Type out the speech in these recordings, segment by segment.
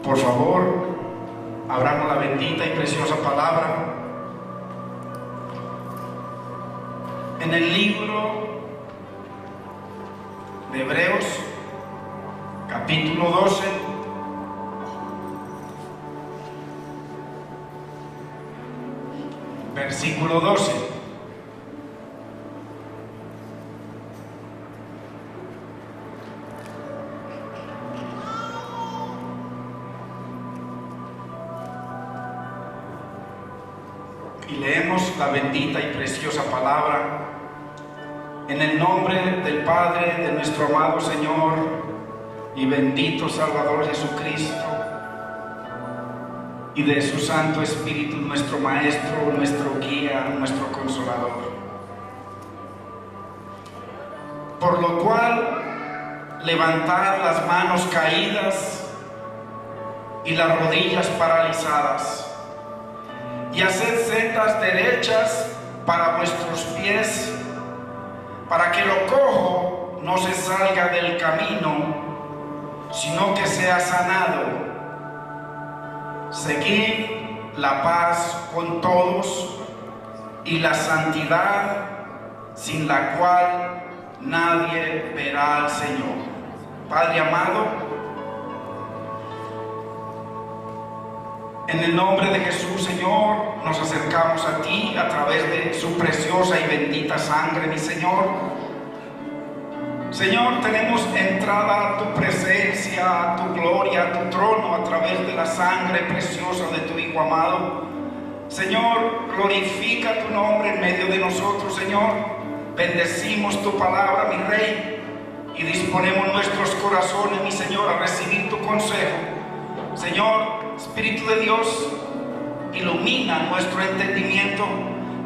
Por favor, abramos la bendita y preciosa palabra en el libro de Hebreos, capítulo 12, versículo 12. Y leemos la bendita y preciosa palabra en el nombre del Padre, de nuestro amado Señor y bendito Salvador Jesucristo, y de su Santo Espíritu, nuestro Maestro, nuestro Guía, nuestro Consolador. Por lo cual, levantad las manos caídas y las rodillas paralizadas, y haced sendas derechas para vuestros pies, para que lo cojo no se salga del camino, sino que sea sanado. Seguid la paz con todos y la santidad, sin la cual nadie verá al Señor. Padre amado, en el nombre de Jesús, Señor, nos acercamos a ti a través de su preciosa y bendita sangre, mi Señor. Señor, tenemos entrada a tu presencia, a tu gloria, a tu trono a través de la sangre preciosa de tu Hijo amado. Señor, glorifica tu nombre en medio de nosotros, Señor. Bendecimos tu palabra, mi Rey, y disponemos nuestros corazones, mi Señor, a recibir tu consejo. Señor, Espíritu de Dios, ilumina nuestro entendimiento,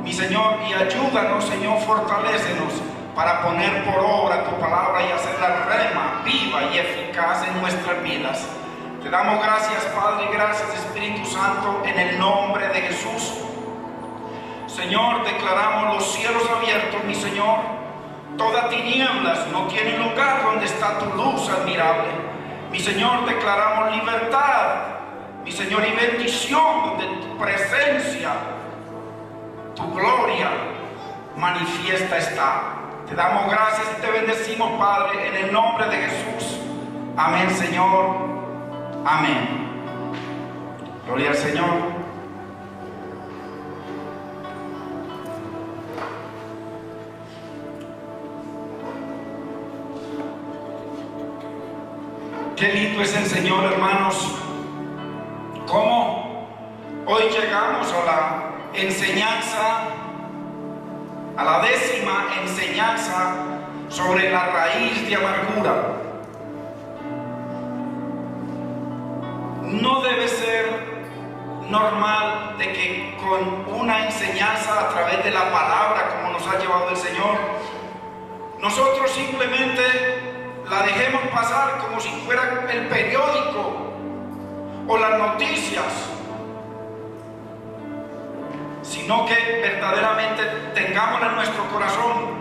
mi Señor, y ayúdanos, Señor, fortalécenos para poner por obra tu palabra y hacerla rema, viva y eficaz en nuestras vidas. Te damos gracias, Padre, y gracias, Espíritu Santo, en el nombre de Jesús. Señor, declaramos los cielos abiertos, mi Señor. Todas tinieblas no tienen lugar donde está tu luz admirable. Mi Señor, declaramos libertad, mi Señor, y bendición donde tu presencia, tu gloria manifiesta está. Te damos gracias y te bendecimos, Padre, en el nombre de Jesús. Amén, Señor. Amén. Gloria al Señor. Qué lindo es el Señor, hermanos. Cómo hoy llegamos a la enseñanza, a la 10ª enseñanza sobre la raíz de amargura. No debe ser normal de que con una enseñanza a través de la palabra, como nos ha llevado el Señor, nosotros simplemente la dejemos pasar como si fuera el periódico o las noticias, sino que verdaderamente tengámosla en nuestro corazón,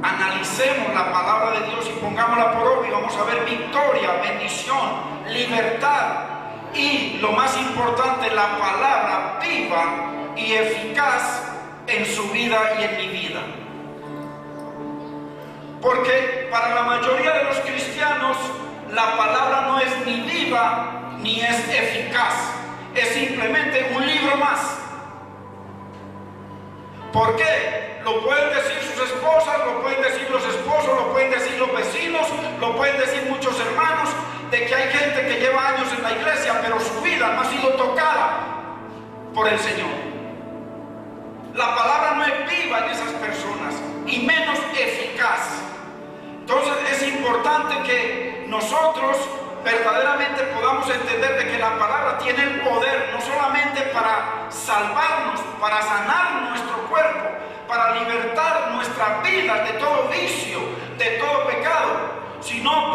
analicemos la palabra de Dios y pongámosla por obra, y vamos a ver victoria, bendición, libertad y, lo más importante, la palabra viva y eficaz en su vida y en mi vida. Porque para la mayoría de los cristianos la palabra no es ni viva ni es eficaz, es simplemente un libro más. ¿Por qué? Lo pueden decir sus esposas, lo pueden decir los esposos, lo pueden decir los vecinos, lo pueden decir muchos hermanos, de que hay gente que lleva años en la iglesia, pero su vida no ha sido tocada por el Señor. La palabra no es viva en esas personas, y menos eficaz. Entonces es importante que nosotros verdaderamente podamos entender de que la palabra tiene el poder no solamente para salvarnos, para sanar nuestro cuerpo, para libertar nuestras vidas de todo vicio, de todo pecado, sino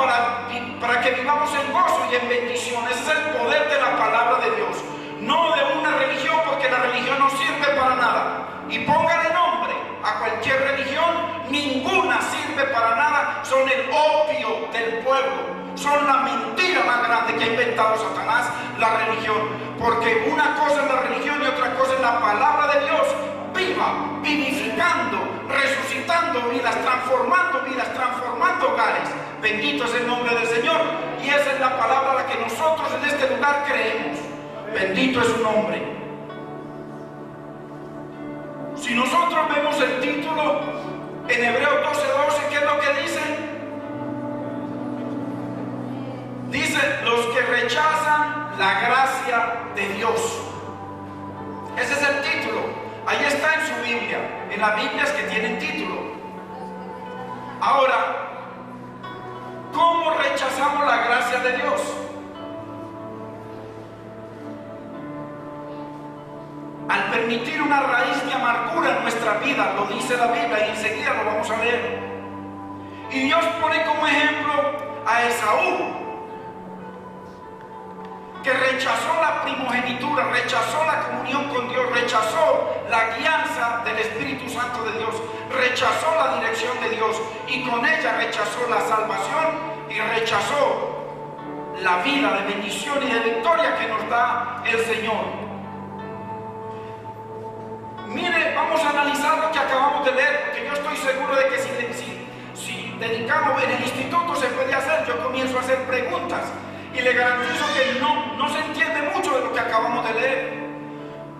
para que vivamos en gozo y en bendición. Ese es el poder de la palabra de Dios, no de una religión, porque la religión no sirve para nada. Y póngale nombre a cualquier religión, ninguna sirve para nada, son el opio del pueblo. son la mentira más grande que ha inventado Satanás, la religión. Porque una cosa es la religión y otra cosa es la palabra de Dios, viva, vivificando, resucitando vidas, transformando hogares. Bendito es el nombre del Señor, y esa es la palabra a la que nosotros en este lugar creemos. Bendito es su nombre. Si nosotros vemos el título en Hebreos 12:12, ¿qué es lo que dice? Dice: los que rechazan la gracia de Dios. Ese es el título. Ahí está en su Biblia, en las Biblias que tienen título. Ahora, ¿cómo rechazamos la gracia de Dios? Al permitir una raíz de amargura en nuestra vida, lo dice la Biblia y enseguida lo vamos a leer. Y Dios pone como ejemplo a Esaú, que rechazó la primogenitura, rechazó la comunión con Dios, rechazó la guianza del Espíritu Santo de Dios, rechazó la dirección de Dios, y con ella rechazó la salvación y rechazó la vida de bendición y de victoria que nos da el Señor. Mire, vamos a analizar lo que acabamos de leer, porque yo estoy seguro de que si dedicamos en el instituto se puede hacer. Yo comienzo a hacer preguntas y le garantizo que no se entiende mucho de lo que acabamos de leer.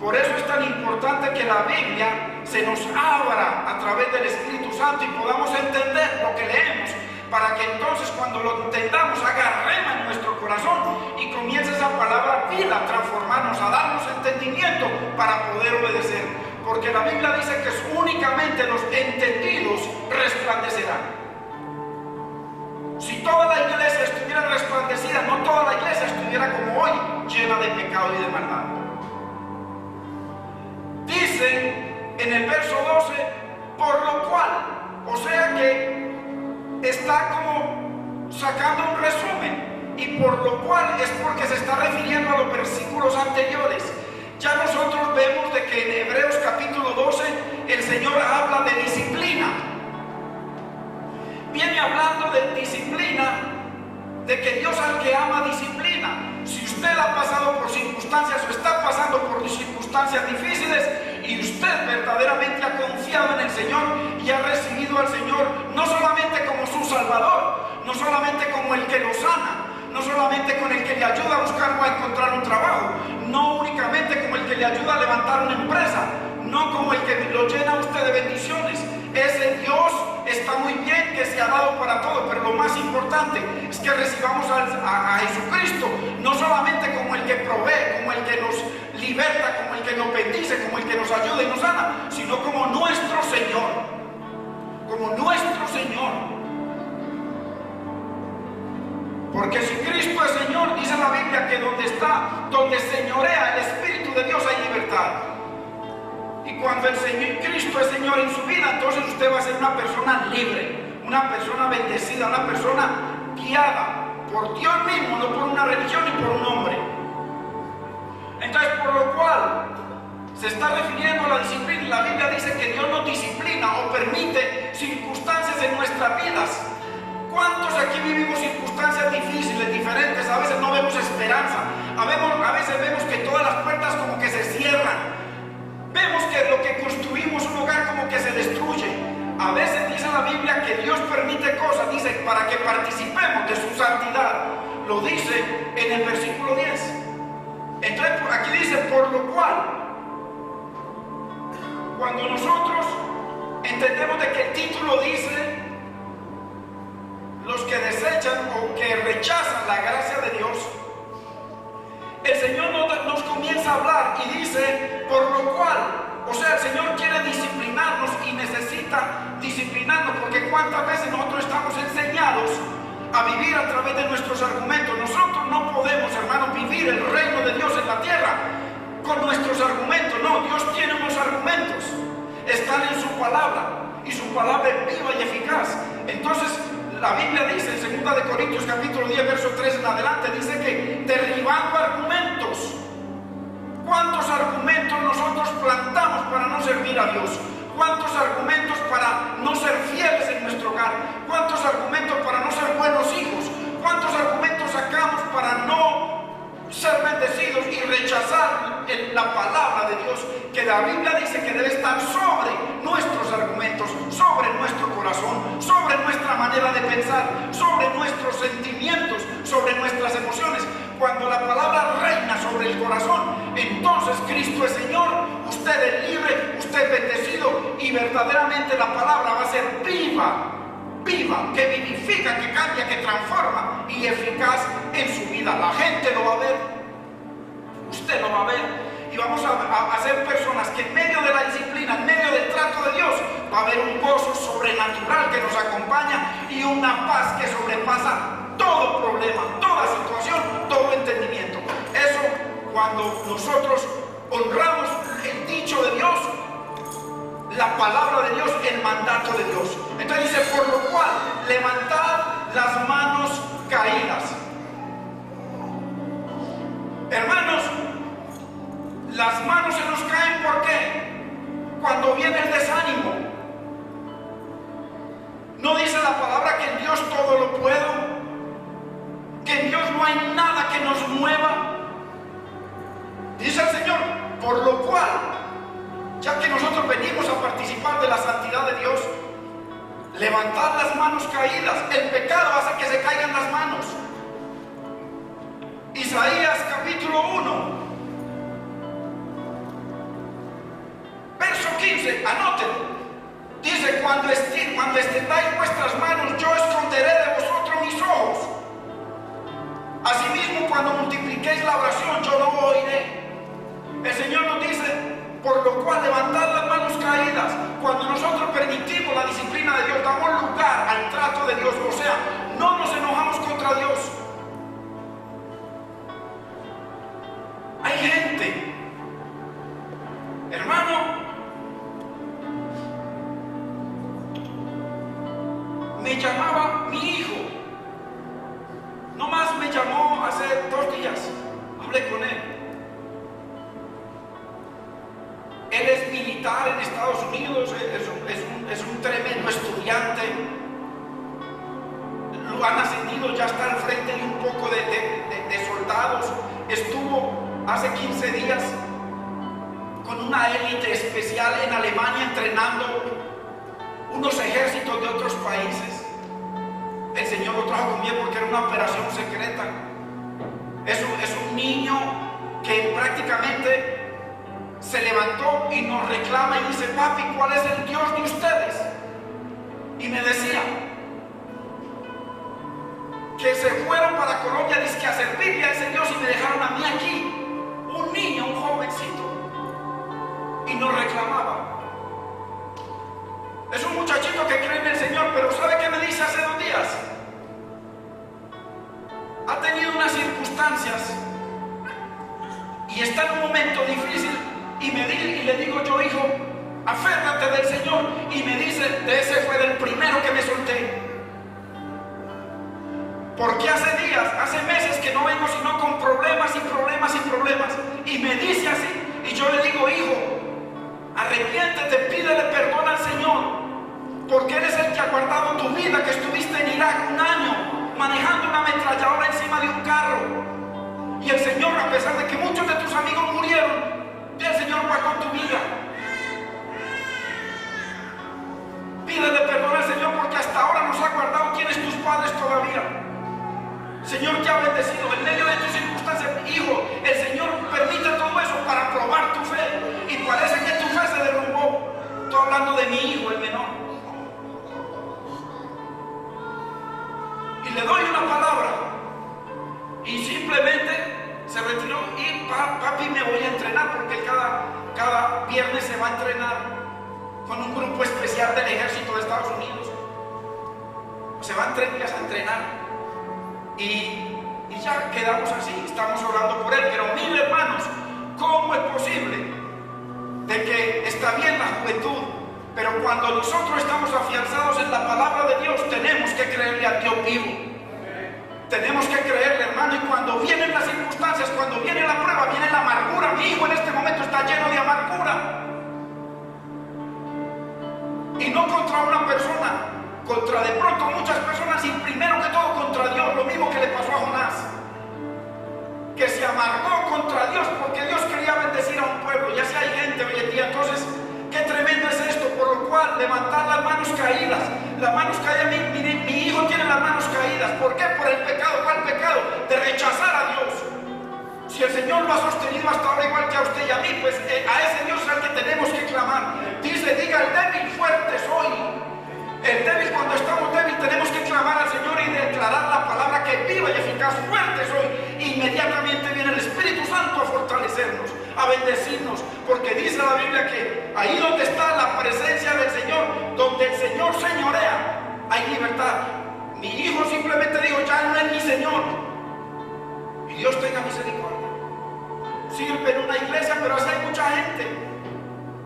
Por eso es tan importante que la Biblia se nos abra a través del Espíritu Santo y podamos entender lo que leemos, para que entonces cuando lo entendamos haga rema en nuestro corazón y comience esa palabra vida a transformarnos, a darnos entendimiento para poder obedecer. Porque la Biblia dice que únicamente los entendidos resplandecerán. Si toda la iglesia estuviera resplandecida, no toda la iglesia estuviera como hoy, llena de pecado y de maldad. Dice en el verso 12, por lo cual, o sea que está como sacando un resumen, y por lo cual es porque se está refiriendo a los versículos anteriores. Ya nosotros vemos de que en Hebreos capítulo 12 el Señor habla de disciplina. Viene hablando de disciplina, de que Dios al que ama disciplina. Si usted ha pasado por circunstancias o está pasando por circunstancias difíciles y usted verdaderamente ha confiado en el Señor y ha recibido al Señor no solamente como su Salvador, no solamente como el que lo sana, no solamente con el que le ayuda a buscar o a encontrar un trabajo, no únicamente como el que le ayuda a levantar una empresa, no como el que lo llena a usted de bendiciones. Ese Dios está muy bien, que se ha dado para todo, pero lo más importante es que recibamos a Jesucristo, no solamente como el que provee, como el que nos liberta, como el que nos bendice, como el que nos ayuda y nos sana, sino como nuestro Señor, como nuestro Señor. Porque si Cristo es Señor, dice la Biblia que donde señorea el Espíritu de Dios hay libertad. Y cuando Cristo es Señor en su vida, entonces usted va a ser una persona libre, una persona bendecida, una persona guiada por Dios mismo, no por una religión ni por un hombre. Entonces, por lo cual se está refiriendo a la disciplina, y la Biblia dice que Dios nos disciplina o permite circunstancias en nuestras vidas. ¿Cuántos aquí vivimos circunstancias difíciles, diferentes? A veces no vemos esperanza, a veces vemos que todas las puertas como que se cierran, vemos que lo que construimos, un hogar, como que se destruye. A veces dice la Biblia que Dios permite cosas, dice, para que participemos de su santidad. Lo dice en el versículo 10. Entonces aquí dice, por lo cual, cuando nosotros entendemos de que el título dice los que desechan o que rechazan la gracia de Dios, el Señor nos comienza a hablar y dice, por lo cual, o sea, el Señor quiere disciplinarnos y necesita disciplinarnos, porque cuántas veces nosotros estamos enseñados a vivir a través de nuestros argumentos. Nosotros no podemos, hermanos, vivir el reino de Dios en la tierra con nuestros argumentos. No, Dios tiene unos argumentos, están en su palabra, y su palabra es viva y eficaz. Entonces, la Biblia dice en 2 Corintios capítulo 10, verso 3 en adelante, dice que derribando argumentos. ¿Cuántos argumentos nosotros plantamos para no servir a Dios? ¿Cuántos argumentos para no ser fieles en nuestro hogar? ¿Cuántos argumentos para no ser buenos hijos? ¿Cuántos argumentos rechazar la palabra de Dios, que la Biblia dice que debe estar sobre nuestros argumentos, sobre nuestro corazón, sobre nuestra manera de pensar, sobre nuestros sentimientos, sobre nuestras emociones. Cuando la palabra reina sobre el corazón, entonces Cristo es Señor, usted es libre, usted es bendecido, y verdaderamente la palabra va a ser viva, que vivifica, que cambia, que transforma y eficaz en su vida. La gente lo va a ver, usted lo va a ver, y vamos a ser personas que en medio de la disciplina, en medio del trato de Dios, va a haber un gozo sobrenatural que nos acompaña y una paz que sobrepasa todo problema, toda situación, todo entendimiento. Eso, cuando nosotros honramos el dicho de Dios, la palabra de Dios, el mandato de Dios. Entonces dice, por lo cual, levantad las manos caídas. Hermanos, las manos se nos caen, ¿por qué? Cuando viene el desánimo. No dice la palabra que en Dios todo lo puedo, que en Dios no hay nada que nos mueva. Dice el Señor, por lo cual, ya que nosotros venimos a participar de la santidad de Dios, levantad las manos caídas. El pecado hace que se caigan las manos. Isaías capítulo 1, verso 15, anoten. Dice, cuando extendáis vuestras manos, yo esconderé de vosotros mis ojos. Asimismo, cuando multipliquéis la oración, yo no oiré. El Señor nos dice, por lo cual levantad las manos caídas. Cuando nosotros permitimos la disciplina de Dios, damos lugar al trato de Dios, o sea, no nos enojamos contra Dios. Hay gente, hermano, me llamaba mi hijo, nomás me llamó hace 2 días, hablé con él. Él es militar en Estados Unidos, es un tremendo estudiante, lo han ascendido, ya está al frente de un poco de soldados. Estuvo hace 15 días con una élite especial en Alemania entrenando unos ejércitos de otros países. El Señor lo trajo conmigo porque era una operación secreta. Es un niño que prácticamente se levantó y nos reclama y dice, papi, ¿cuál es el Dios de ustedes? Y me decía que se fueron para Colombia dizque a servirle a ese Dios y me dejaron a mí aquí, un niño, un jovencito, y nos reclamaba. Es un muchachito que cree en el Señor, pero ¿sabe qué me dice hace 2 días? Ha tenido unas circunstancias y está en un momento difícil. Y le digo yo, hijo, aférrate del Señor. Y me dice, de ese fue del primero que me solté. Porque hace días, hace meses que no vengo sino con problemas y problemas y problemas. Y me dice así. Y yo le digo, hijo, arrepiéntete, pídele perdón al Señor. Porque Él es el que ha guardado tu vida, que estuviste en Irak 1 año manejando una ametralladora encima de un carro. Y el Señor, a pesar de que muchos de tus amigos murieron, el Señor guardó tu vida. Pídele perdón al Señor porque hasta ahora nos ha guardado. Tienes tus padres todavía. Señor te ha bendecido en medio de tus circunstancias. Hijo, el Señor permite todo eso para probar tu fe. Y parece que tu fe se derrumbó. Estoy hablando de mi hijo, el menor. Y le doy una palabra. Y simplemente se retiró y papi, me voy a entrenar porque cada viernes se va a entrenar con un grupo especial del ejército de Estados Unidos. Se van 3 días a entrenar y ya quedamos así, estamos orando por él. Pero mire, hermanos, ¿cómo es posible de que está bien la juventud, pero cuando nosotros estamos afianzados en la palabra de Dios, tenemos que creerle al Dios vivo? Tenemos que creerle, hermano, y cuando vienen las circunstancias, cuando viene la prueba, viene la amargura. Mi hijo en este momento está lleno de amargura. Y no contra una persona, contra de pronto muchas personas, y primero que todo contra Dios, lo mismo que le pasó a Jonás. que se amargó contra Dios porque Dios quería bendecir a un pueblo. Ya si hay gente hoy en día, entonces, qué tremendo es esto, por lo cual levantar las manos caídas. Las manos caídas, mi hijo tiene las manos caídas. ¿Por qué? Por el pecado. ¿Cuál pecado? De rechazar a Dios. Si el Señor lo ha sostenido hasta ahora igual que a usted y a mí, pues a ese Dios es al que tenemos que clamar. Dice, diga el débil, fuerte soy. El débil, cuando estamos débiles, tenemos que clamar al Señor y declarar la palabra que viva y eficaz, fuerte soy. Inmediatamente viene el Espíritu Santo a fortalecernos, a bendecirnos, porque dice la Biblia que ahí donde está la presencia del Señor, donde el Señor señorea, hay libertad. Mi hijo simplemente dijo, ya no es mi Señor. Y Dios tenga misericordia. Sirve en una iglesia, pero así hay mucha gente.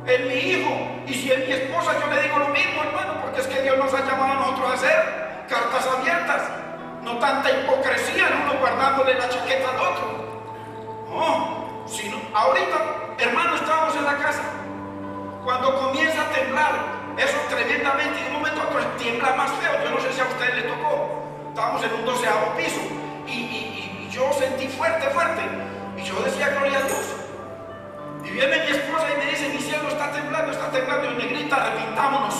Es mi hijo, y si es mi esposa, yo le digo lo mismo, hermano, porque es que Dios nos ha llamado a nosotros a hacer cartas abiertas, no tanta hipocresía, uno guardándole la chaqueta al otro. No, sino ahorita, hermano, estábamos en la casa, cuando comienza a temblar, eso tremendamente, y de un momento a otro tiembla más feo. Yo no sé si a usted le tocó, estábamos en un 12º piso, y yo sentí fuerte, y yo decía gloria a Dios. Y viene mi esposa y me dice, mi cielo está temblando, y me grita, arrepintámonos.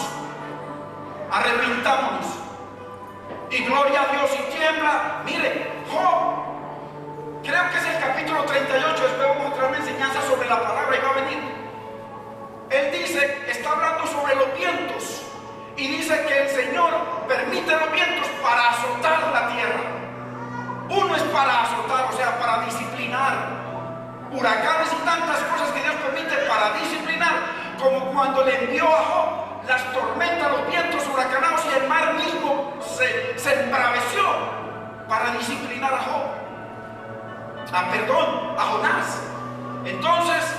Y gloria a Dios, y tiembla. Mire, Job, creo que es el capítulo 38, después vamos a traer una enseñanza sobre la palabra y va a venir. Él dice, está hablando sobre los vientos, y dice que el Señor permite los vientos para azotar la tierra. Uno es para azotar, o sea, para disciplinar. Huracanes y tantas cosas que Dios permite para disciplinar, como cuando le envió a Job las tormentas, los vientos huracanados, y el mar mismo se embraveció para disciplinar a Job. A Jonás. Entonces,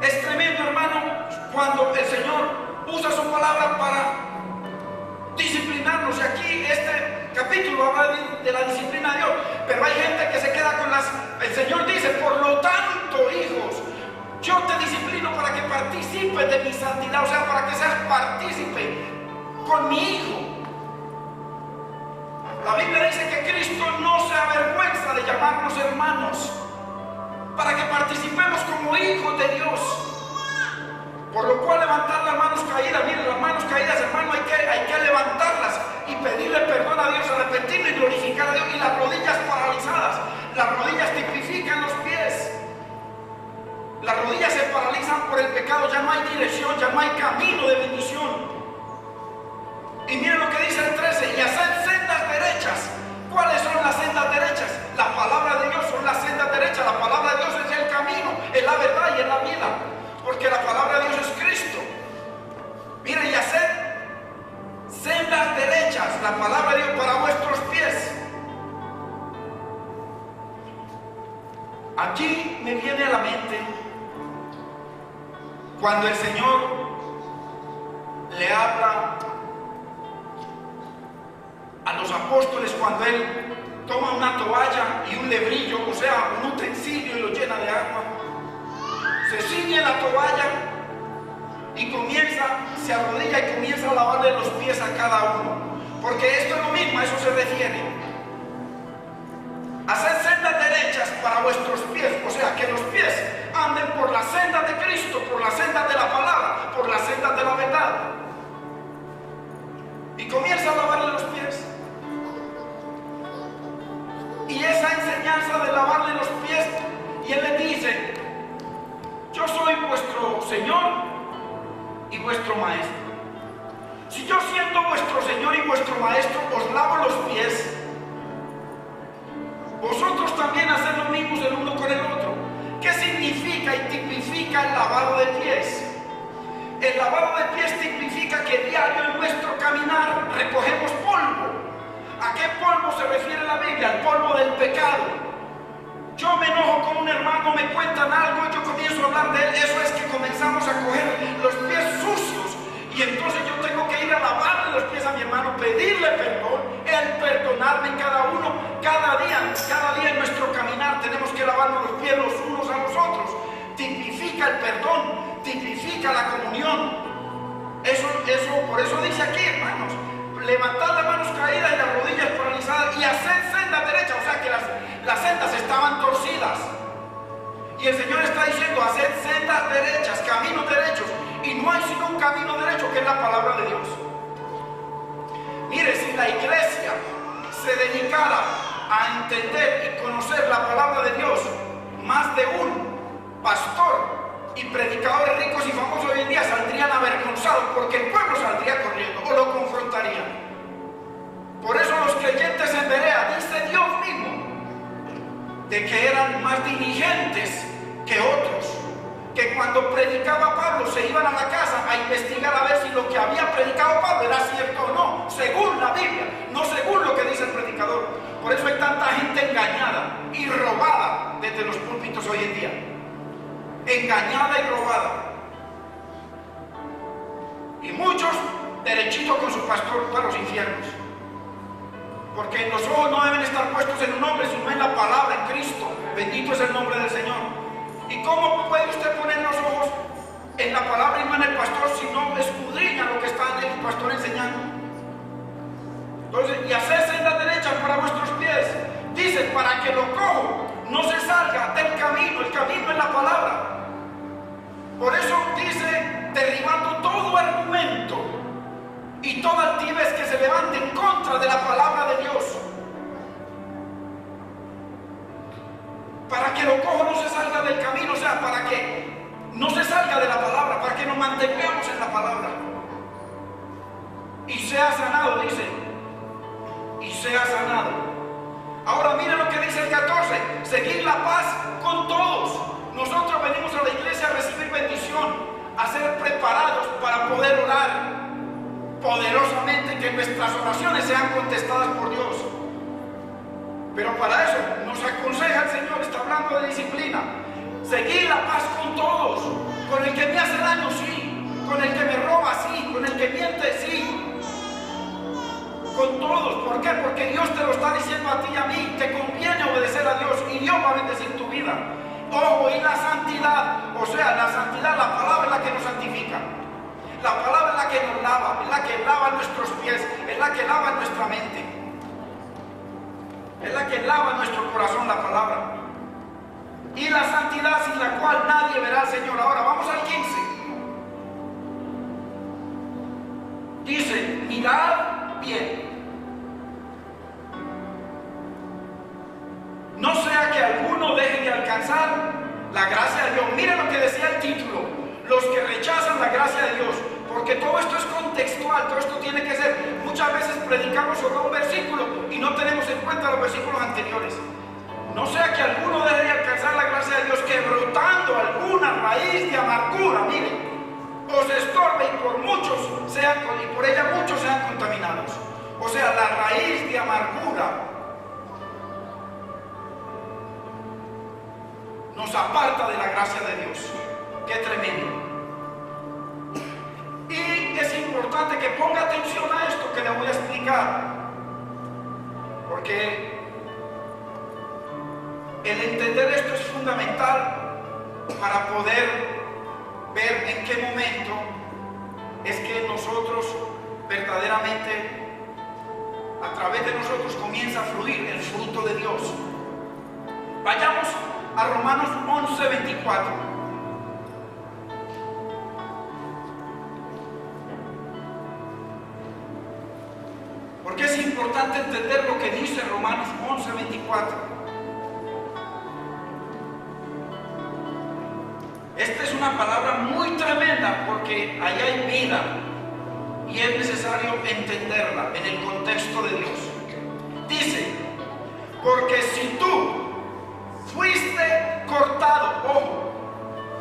es tremendo, hermano, cuando el Señor usa su palabra para disciplinarnos. Y aquí este capítulo habla de la disciplina de Dios, pero hay gente que se queda con el Señor dice, por lo tanto, hijos, yo te disciplino para que participes de mi santidad, o sea, para que seas partícipe con mi hijo. La Biblia dice que Cristo no se avergüenza de llamarnos hermanos, para que participemos como hijos de Dios. Por lo cual levantar las manos caídas, miren, las manos caídas, hermano, hay que levantarlas y pedirle perdón a Dios, arrepentirme y glorificar a Dios. Y las rodillas paralizadas, las rodillas tipifican los pies. Las rodillas se paralizan por el pecado, ya no hay dirección, ya no hay camino de bendición. Y miren lo que dice el 13, y hacer sendas derechas. ¿Cuáles son las sendas derechas? La palabra de Dios son las sendas derechas. La palabra de Dios es el camino, es la verdad y es la vida. Porque la palabra de Dios es Cristo. Miren, y hacer sendas derechas, la palabra de Dios para vuestros pies. Aquí me viene a la mente cuando el Señor le habla a los apóstoles, cuando Él toma una toalla y un lebrillo, o sea, un utensilio, y lo llena de agua. Se ciñe la toalla y se arrodilla y comienza a lavarle los pies a cada uno. Porque esto es lo mismo, a eso se refiere. Hacer sendas derechas para vuestros pies, o sea, que los pies anden por la senda de Cristo, por la senda de la palabra, por la senda de la verdad. Y comienza a lavarle los pies. Y esa enseñanza de lavarle los pies, y Él le dice, yo soy vuestro Señor y vuestro Maestro. Si yo siendo vuestro Señor y vuestro Maestro os lavo los pies, vosotros también haced lo mismo el uno con el otro. ¿Qué significa y tipifica el lavado de pies? El lavado de pies tipifica que diario en nuestro caminar recogemos polvo. ¿A qué polvo se refiere la Biblia? Al polvo del pecado. Yo me enojo con un hermano, me cuentan algo y yo comienzo a hablar de él. Eso es que comenzamos a coger los pies sucios. Y entonces yo tengo que ir a lavarle los pies a mi hermano, pedirle perdón, él perdonarme cada uno, cada día en nuestro caminar tenemos que lavarnos los pies los unos a los otros. Tipifica el perdón, tipifica la comunión. Por eso dice aquí, hermanos, levantar las manos caídas y las rodillas paralizadas y hacer sendas derechas, o sea que las sendas estaban torcidas. Y el Señor está diciendo: haced sendas derechas, caminos derechos. Y no hay sino un camino derecho, que es la palabra de Dios. Mire, si la iglesia se dedicara a entender y conocer la palabra de Dios, más de un pastor y predicadores ricos y famosos hoy en día saldrían avergonzados, porque el pueblo saldría corriendo o lo confrontaría. Por eso los creyentes en Berea, dice Dios mismo, de que eran más diligentes que otros, que cuando predicaba Pablo se iban a la casa a investigar a ver si lo que había predicado Pablo era cierto o no, según la Biblia, no según lo que dice el predicador. Por eso hay tanta gente engañada y robada desde los púlpitos hoy en día. Engañada y robada. Y muchos derechitos con su pastor para los infiernos. Porque los ojos no deben estar puestos en un hombre, sino en la palabra, en Cristo. Bendito es el nombre del Señor. ¿Y cómo puede usted poner los ojos en la palabra y no en el pastor si no escudriña lo que está el pastor enseñando? Entonces, y hacer sendas derechas para vuestros pies. Dice, para que lo cojo no se salga del camino. El camino es la palabra. Por eso dice, derribando todo argumento y toda altivez que se levante en contra de la palabra de Dios. Para que lo cojo no se salga del camino, o sea, para que no se salga de la palabra, para que nos mantengamos en la palabra. Y sea sanado, dice. Y sea sanado. Ahora mire lo que dice el 14. Seguir la paz con todos. Nosotros venimos a la iglesia a recibir bendición, a ser preparados para poder orar poderosamente, que nuestras oraciones sean contestadas por Dios. Pero para eso nos aconseja el Señor, está hablando de disciplina. Seguir la paz con todos. Con el que me hace daño, sí. Con el que me roba, sí. Con el que miente, sí. Con todos. ¿Por qué? Porque Dios te lo está diciendo a ti y a mí. Te conviene obedecer a Dios y Dios va a bendecir tu vida. Ojo, y la santidad. O sea, la santidad, la palabra es la que nos santifica. La palabra es la que nos lava, es la que lava nuestros pies, es la que lava nuestra mente. Es la que lava nuestro corazón, la palabra. Y la santidad sin la cual nadie verá al Señor. Ahora vamos al 15. Dice, mirad bien. No sea que alguno deje de alcanzar la gracia de Dios. Miren lo que decía el título. Los que rechazan la gracia de Dios. Porque todo esto es contextual, todo esto tiene que ser. Muchas veces predicamos sobre un versículo y no tenemos en cuenta los versículos anteriores. No sea que alguno deje de alcanzar la gracia de Dios, que brotando alguna raíz de amargura, miren, os estorbe y por ella muchos sean contaminados. O sea, la raíz de amargura nos aparta de la gracia de Dios. Qué tremendo. Y es importante que ponga atención a esto que le voy a explicar, porque el entender esto es fundamental para poder ver en qué momento es que nosotros verdaderamente, a través de nosotros comienza a fluir el fruto de Dios. Vayamos a Romanos 11:24. Porque es importante entender lo que dice Romanos 11:24. Esta es una palabra muy tremenda porque ahí hay vida y es necesario entenderla en el contexto de Dios. Dice, porque si tú fuiste cortado, ojo,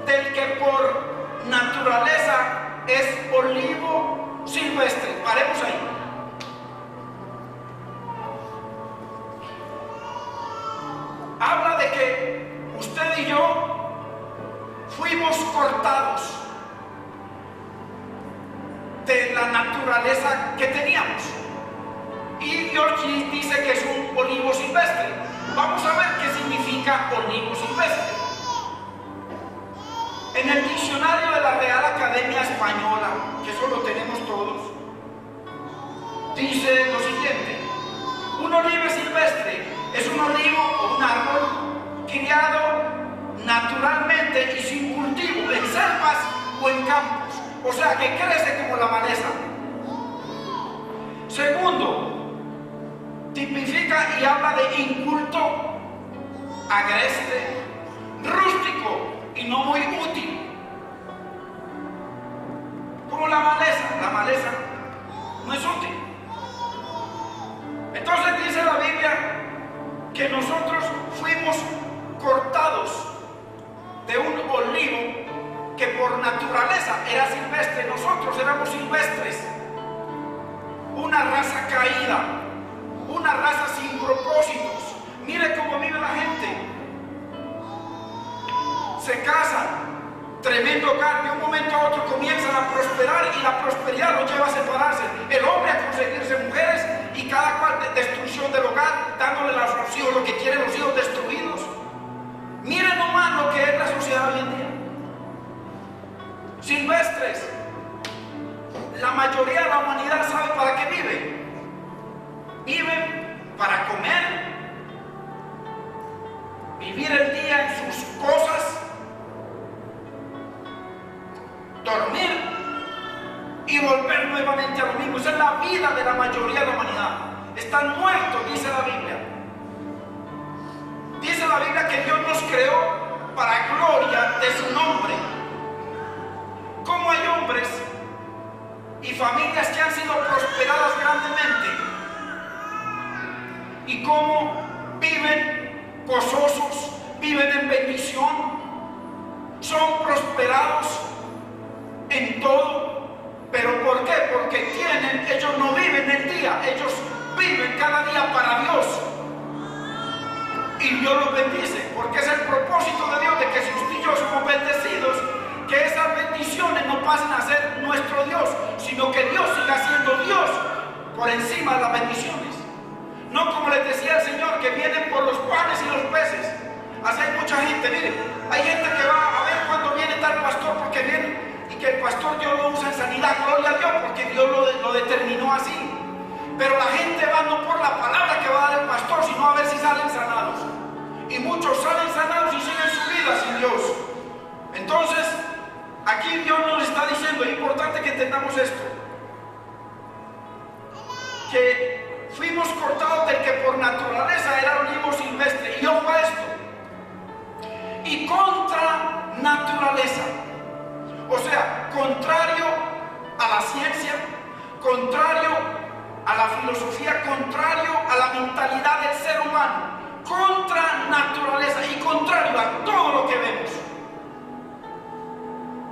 del que por naturaleza es olivo silvestre. Paremos ahí. Habla de que usted y yo fuimos cortados de la naturaleza que teníamos. Y Dios dice que es un olivo silvestre. Vamos a ver qué significa olivo silvestre. En el diccionario de la Real Academia Española, que eso lo tenemos todos, dice lo siguiente: un olivo silvestre Es un olivo o un árbol criado naturalmente y sin cultivo, en selvas o en campos. O sea que crece como la maleza. Segundo, tipifica y habla de inculto, agreste, rústico y no muy útil. Como la maleza no es útil. Entonces dice la Biblia que nosotros fuimos cortados de un olivo que por naturaleza era silvestre. Nosotros éramos silvestres, una raza caída, una raza sin propósitos. Mire cómo vive la gente. Se casan, tremendo hogar, de un momento a otro comienzan a prosperar y la prosperidad los lleva a separarse. El hombre a conseguirse mujeres y cada cual de destrucción del hogar, dándole a los hijos lo que quieren los hijos destruidos. Miren nomás lo que es la sociedad hoy en día. Silvestres. La mayoría de la humanidad sabe para qué vive. Viven para comer, vivir el día en sus cosas, dormir y volver nuevamente a lo mismo. Esa es la vida de la mayoría de la humanidad. Están muertos, dice la Biblia. Dice la Biblia que Dios nos creó para gloria de su nombre. ¿Cómo hay hombres y familias que han sido prosperadas grandemente? ¿Y cómo viven gozosos, viven en bendición, son prosperados en todo? ¿Pero por qué? Porque ellos no viven el día, ellos viven cada día para Dios. Y Dios los bendice, porque es el propósito de Dios, de que si usted y yo somos bendecidos, que esas bendiciones no pasen a ser nuestro Dios, sino que Dios siga siendo Dios por encima de las bendiciones. No como les decía el Señor, que vienen por los panes y los peces. Así hay mucha gente, miren, hay gente que va a ver cuando viene tal pastor, porque viene y que el pastor Dios lo usa en sanidad, gloria a Dios, porque Dios lo determinó así. Pero la gente va no por la palabra que va a dar el pastor, sino a ver si salen sanados. Y muchos salen sanados y siguen su vida sin Dios. Entonces, aquí Dios nos está diciendo, es importante que entendamos esto, que fuimos cortados del que por naturaleza era olivo silvestre. Y ojo a esto, y contra naturaleza, o sea, contrario a la ciencia, contrario a la filosofía, contrario a la mentalidad del ser humano, contra naturaleza y contrario a todo lo que vemos.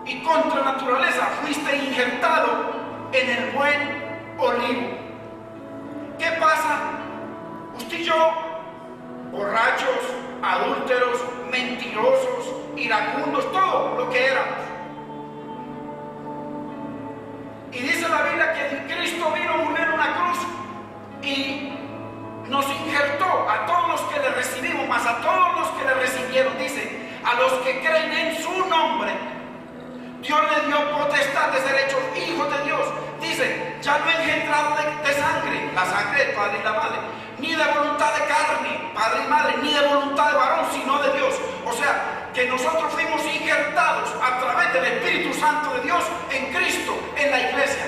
Y contra naturaleza fuiste injertado en el buen olivo. ¿Qué pasa? Usted y yo, borrachos, adúlteros, mentirosos, iracundos, todo lo que éramos. Y dice la Biblia que Cristo vino a morir en una cruz y nos injertó a todos los que le recibimos, más a todos los que le recibieron, dice, a los que creen en su nombre. Dios le dio potestad de ser hechos hijos de Dios. Dice, ya no engendrado de sangre, la sangre del Padre y la Madre, ni de voluntad de carne, Padre y Madre, ni de voluntad de varón, sino de Dios. O sea, que nosotros fuimos injertados a través del Espíritu Santo de Dios en Cristo, en la iglesia.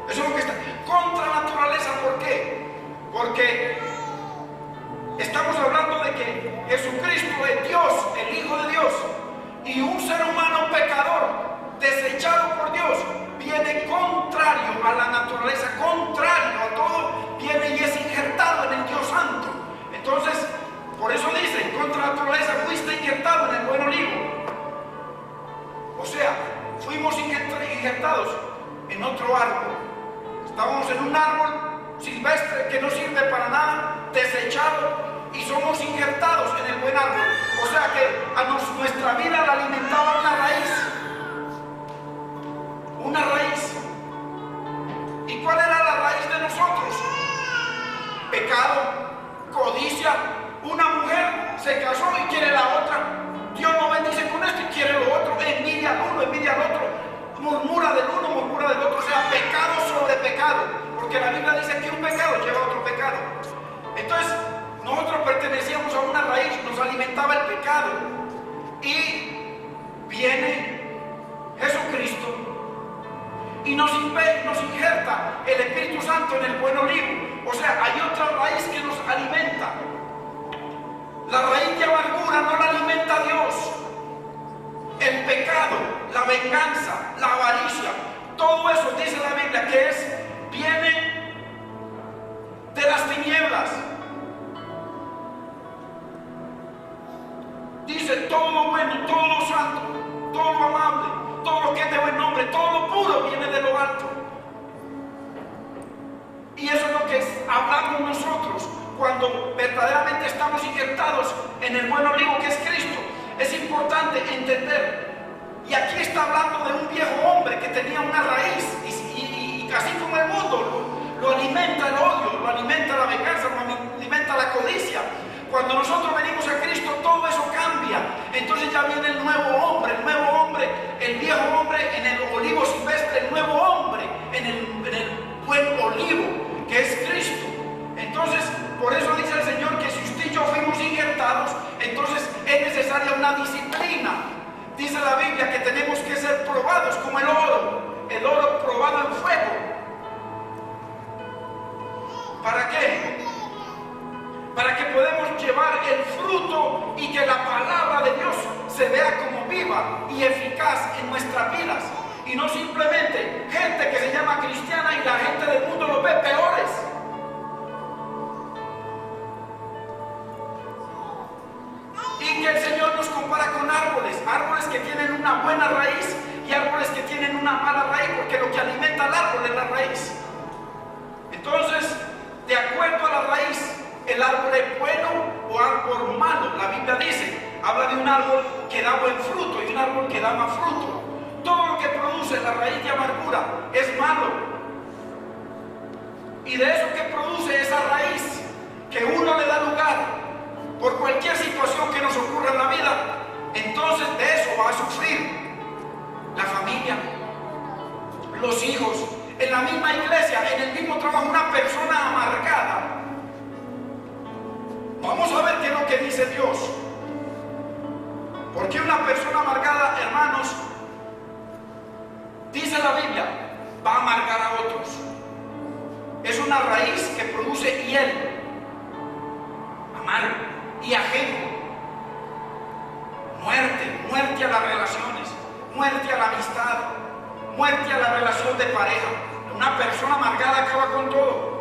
Eso es lo que está. Contra naturaleza, ¿por qué? Porque estamos hablando de que Jesucristo es Dios, el Hijo de Dios, y un ser humano pecador, desechado por Dios, viene contrario a la naturaleza, contrario a todo, viene y es injertado en el Dios Santo. Entonces, por eso dice, contra la naturaleza fuiste injertado en el buen olivo. O sea, fuimos injertados en otro árbol. Estábamos en un árbol silvestre que no sirve para nada, desechado, y somos injertados en el buen árbol. O sea que a nuestra vida la alimentaba una raíz. Una raíz. ¿Y cuál era la raíz de nosotros? Pecado, codicia. Una mujer se casó y quiere la otra. Dios no bendice con esto y quiere lo otro. Envidia al uno, envidia al otro. Murmura del uno, murmura del otro. O sea, pecado sobre pecado. Porque la Biblia dice que un pecado lleva a otro pecado. Entonces, nosotros pertenecemos alimentaba el pecado. Y viene Jesucristo y nos injerta el Espíritu Santo en el buen olivo. O sea, hay otra raíz que nos alimenta. La raíz de amargura no la alimenta Dios. El pecado, la venganza, la avaricia, todo eso dice la Biblia que viene de las tinieblas. Dice todo lo bueno, todo lo santo, todo lo amable, todo lo que es de buen nombre, todo lo puro viene de lo alto. Y eso es lo que hablamos nosotros cuando verdaderamente estamos injertados en el buen olivo que es Cristo. Es importante entender, y aquí está hablando de un viejo hombre que tenía una raíz, y así como el mundo lo alimenta el odio, lo alimenta la venganza, lo alimenta la codicia. Cuando nosotros venimos a Cristo, todo eso cambia. Entonces ya viene el nuevo hombre, el viejo hombre en el olivo silvestre, el nuevo hombre en el buen olivo, que es Cristo. Entonces, por eso dice el Señor que si usted y yo fuimos injertados, entonces es necesaria una disciplina. Dice la Biblia que tenemos que ser probados como el oro probado en fuego. ¿Para qué? Para que podamos llevar el fruto y que la palabra de Dios se vea como viva y eficaz en nuestras vidas. Y no simplemente gente que se llama cristiana y la gente del mundo los ve peores. Y que el Señor nos compara con árboles que tienen una buena raíz y árboles que tienen una mala raíz, porque lo que alimenta al árbol es la raíz. Entonces, de acuerdo a la raíz, el árbol es bueno o árbol malo. La Biblia habla de un árbol que da buen fruto y un árbol que da más fruto. Todo lo que produce la raíz de amargura es malo. Y de eso que produce esa raíz, que uno le da lugar por cualquier situación que nos ocurra en la vida, entonces de eso va a sufrir la familia, los hijos, en la misma iglesia, en el mismo trabajo. Una persona amargada, vamos a ver qué es lo que dice Dios. Porque una persona amargada, hermanos, dice la Biblia, va a amargar a otros. Es una raíz que produce hiel, amargo y ajeno. Muerte a las relaciones, muerte a la amistad, muerte a la relación de pareja. Una persona amargada acaba con todo.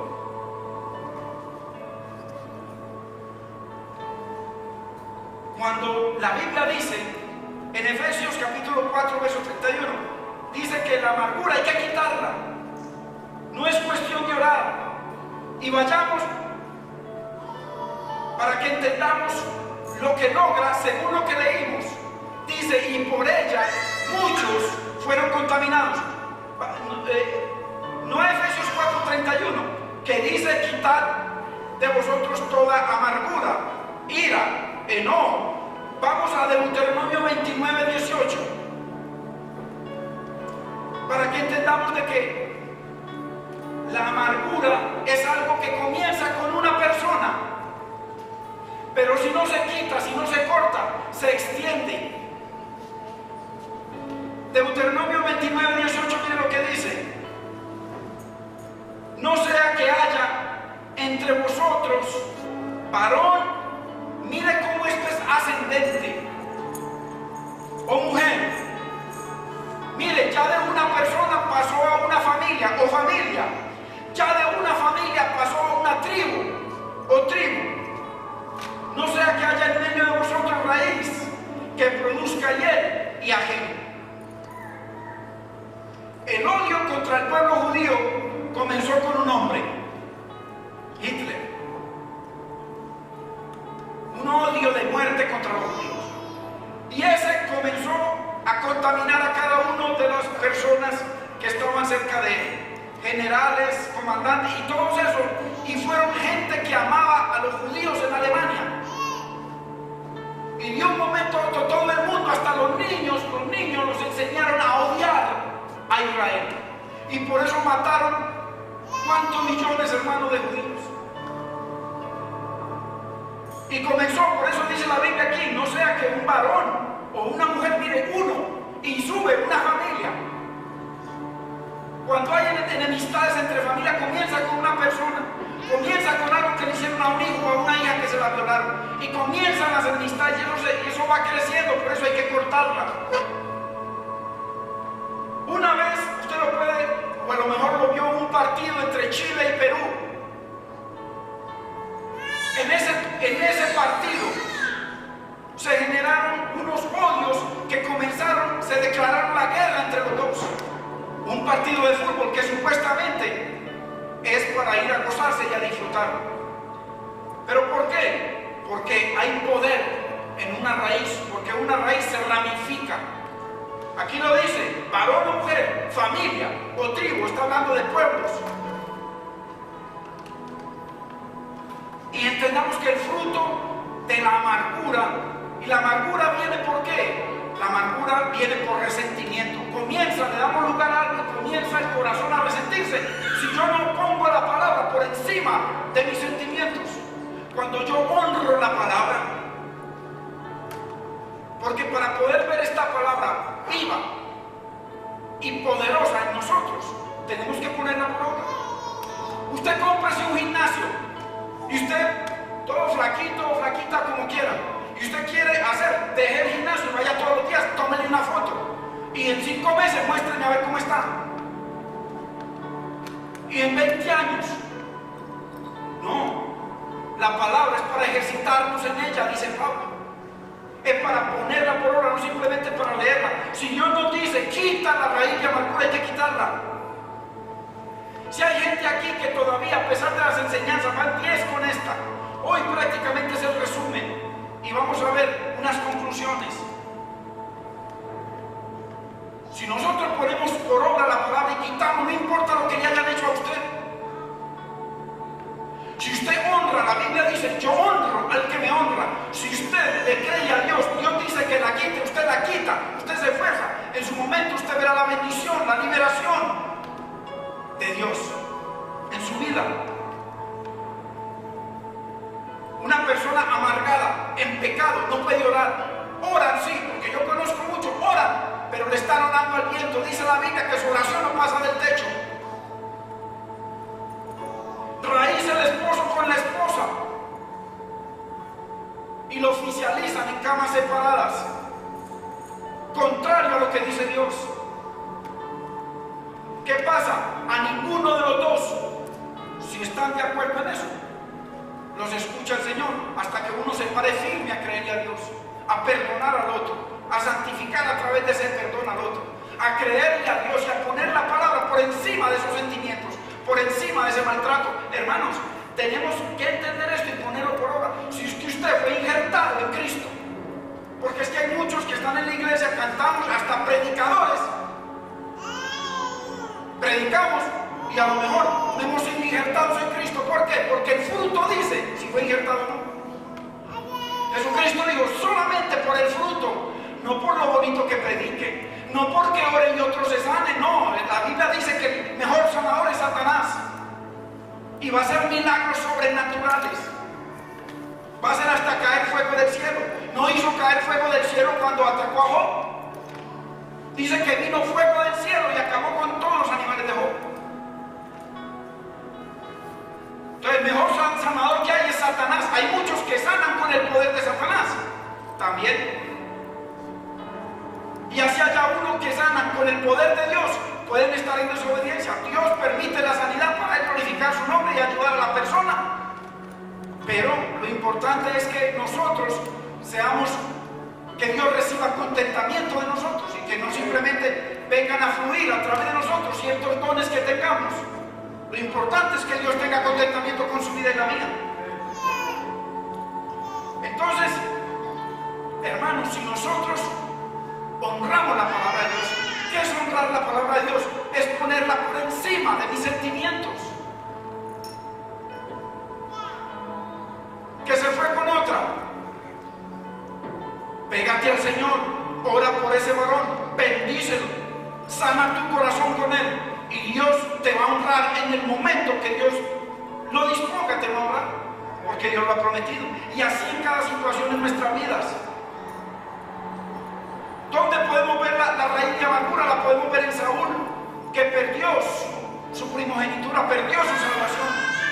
Cuando la Biblia dice en Efesios capítulo 4 verso 31, dice que la amargura hay que quitarla. No es cuestión de orar. Y vayamos para que entendamos lo que logra según lo que leímos. Dice, y por ella muchos fueron contaminados. No Efesios 4:31, que dice quitar de vosotros toda amargura, ira, enojo. Vamos a Deuteronomio 29:18, para que entendamos de que la amargura es algo que comienza con una persona, pero si no se quita, si no se corta, se extiende. Deuteronomio 29:18, mire lo que dice: no sea que haya entre vosotros varón, mire cómo esto es ascendente, o mujer, mire, ya de una persona pasó a una familia o familia, ya de una familia pasó a una tribu o tribu. No sea que haya en medio de vosotros raíz que produzca hiel y ajeno. El odio contra el pueblo judío comenzó con un hombre, Hitler. Un odio de muerte contra los judíos. Y ese comenzó a contaminar a cada una de las personas que estaban cerca de él. Generales, comandantes y todos esos. Y fueron gente que amaba a los judíos en Alemania. Y de un momento a otro todo el mundo, hasta los niños los enseñaron a odiar a Israel. Y por eso mataron ¿cuántos millones, hermanos, de judíos? Y comenzó, por eso dice la Biblia aquí, no sea que un varón o una mujer mire uno y sube una familia. Cuando hay enemistades entre familias, comienza con una persona, comienza con algo que le hicieron a un hijo o a una hija que se la violaron, y comienzan las enemistades y eso va creciendo, por eso hay que cortarla. Una vez, usted lo puede, o a lo mejor lo vio un partido entre Chile y Perú. En ese partido se generaron unos odios que comenzaron, se declararon la guerra entre los dos. Un partido de fútbol que supuestamente es para ir a gozarse y a disfrutar. ¿Pero por qué? Porque hay poder en una raíz, porque una raíz se ramifica. Aquí lo dice, varón o mujer, familia o tribu, está hablando de pueblos. Y entendamos que el fruto de la amargura, y la amargura viene ¿por qué? La amargura viene por resentimiento. Comienza, le damos lugar a algo y comienza el corazón a resentirse. Si yo no pongo la palabra por encima de mis sentimientos, cuando yo honro la palabra, porque para poder ver esta palabra viva y poderosa en nosotros, tenemos que ponerla por obra. Usted cómprase un gimnasio y usted, todo flaquito o flaquita como quiera, y usted quiere deje el gimnasio y vaya todos los días, tómele una foto y en 5 meses muéstrenme a ver cómo está. Y en 20 años, no, la palabra es para ejercitarnos en ella, dice Pablo. Es para ponerla por obra, no simplemente para leerla. Si Dios nos dice, quita la raíz de amargura, hay que quitarla. Si hay gente aquí que todavía, a pesar de las enseñanzas, van 10 con esta, hoy prácticamente es el resumen y vamos a ver unas conclusiones. Si nosotros ponemos por obra la palabra y quitamos, no importa lo que le hayan hecho a usted. Si usted honra, la Biblia dice, yo honro al que me honra. Si usted le cree a Dios, Dios dice que la quite, usted la quita, usted se esfuerza. En su momento usted verá la bendición, la liberación de Dios en su vida. Una persona amargada, en pecado, no puede orar. Oran sí, porque yo conozco mucho, oran, pero le están orando al viento. Dice la Biblia que su oración no pasa del techo. Raíz el esposo con la esposa y lo oficializan en camas separadas, contrario a lo que dice Dios. ¿Qué pasa? A ninguno de los dos, si están de acuerdo en eso, los escucha el Señor, hasta que uno se pare firme a creerle a Dios, a perdonar al otro, a santificar a través de ese perdón al otro, a creerle a Dios y a poner la palabra por encima de esos sentimientos, por encima de ese maltrato. Hermanos, tenemos que entender esto y ponerlo por obra. Si es que usted fue injertado en Cristo, porque es que hay muchos que están en la iglesia, cantamos, hasta predicadores, predicamos y a lo mejor no hemos sido injertados en Cristo. ¿Por qué? Porque el fruto dice si fue injertado o no. Jesucristo dijo, solamente por el fruto, no por lo bonito que predique, no porque oren y otros se sanen, no. La Biblia dice que el mejor sanador es Satanás y va a hacer milagros sobrenaturales, va a hacer hasta caer fuego del cielo. No hizo caer fuego del cielo cuando atacó a Job. Dice que vino fuego del cielo y acabó con todos los animales de Job. Entonces el mejor sanador que hay es Satanás. Hay muchos que sanan con el poder de Satanás también. Y así haya uno que sanan con el poder de Dios, pueden estar en desobediencia. Dios permite la sanidad para glorificar su nombre y ayudar a la persona. Pero lo importante es que nosotros seamos, que Dios reciba contentamiento de nosotros y que no simplemente vengan a fluir a través de nosotros ciertos dones que tengamos. Lo importante es que Dios tenga contentamiento con su vida y la mía. Entonces, hermanos, si nosotros honramos la palabra de Dios, ¿qué es honrar la palabra de Dios? Es ponerla por encima de mis sentimientos. Que se fue con otra, pégate al Señor, ora por ese varón, bendícelo, sana tu corazón con él y Dios te va a honrar en el momento que Dios lo disponga, te va a honrar. porque Dios lo ha prometido. Y así en cada situación en nuestras vidas. ¿Dónde podemos ver la raíz de amargura? La podemos ver en Saúl, que perdió su primogenitura, perdió su salvación,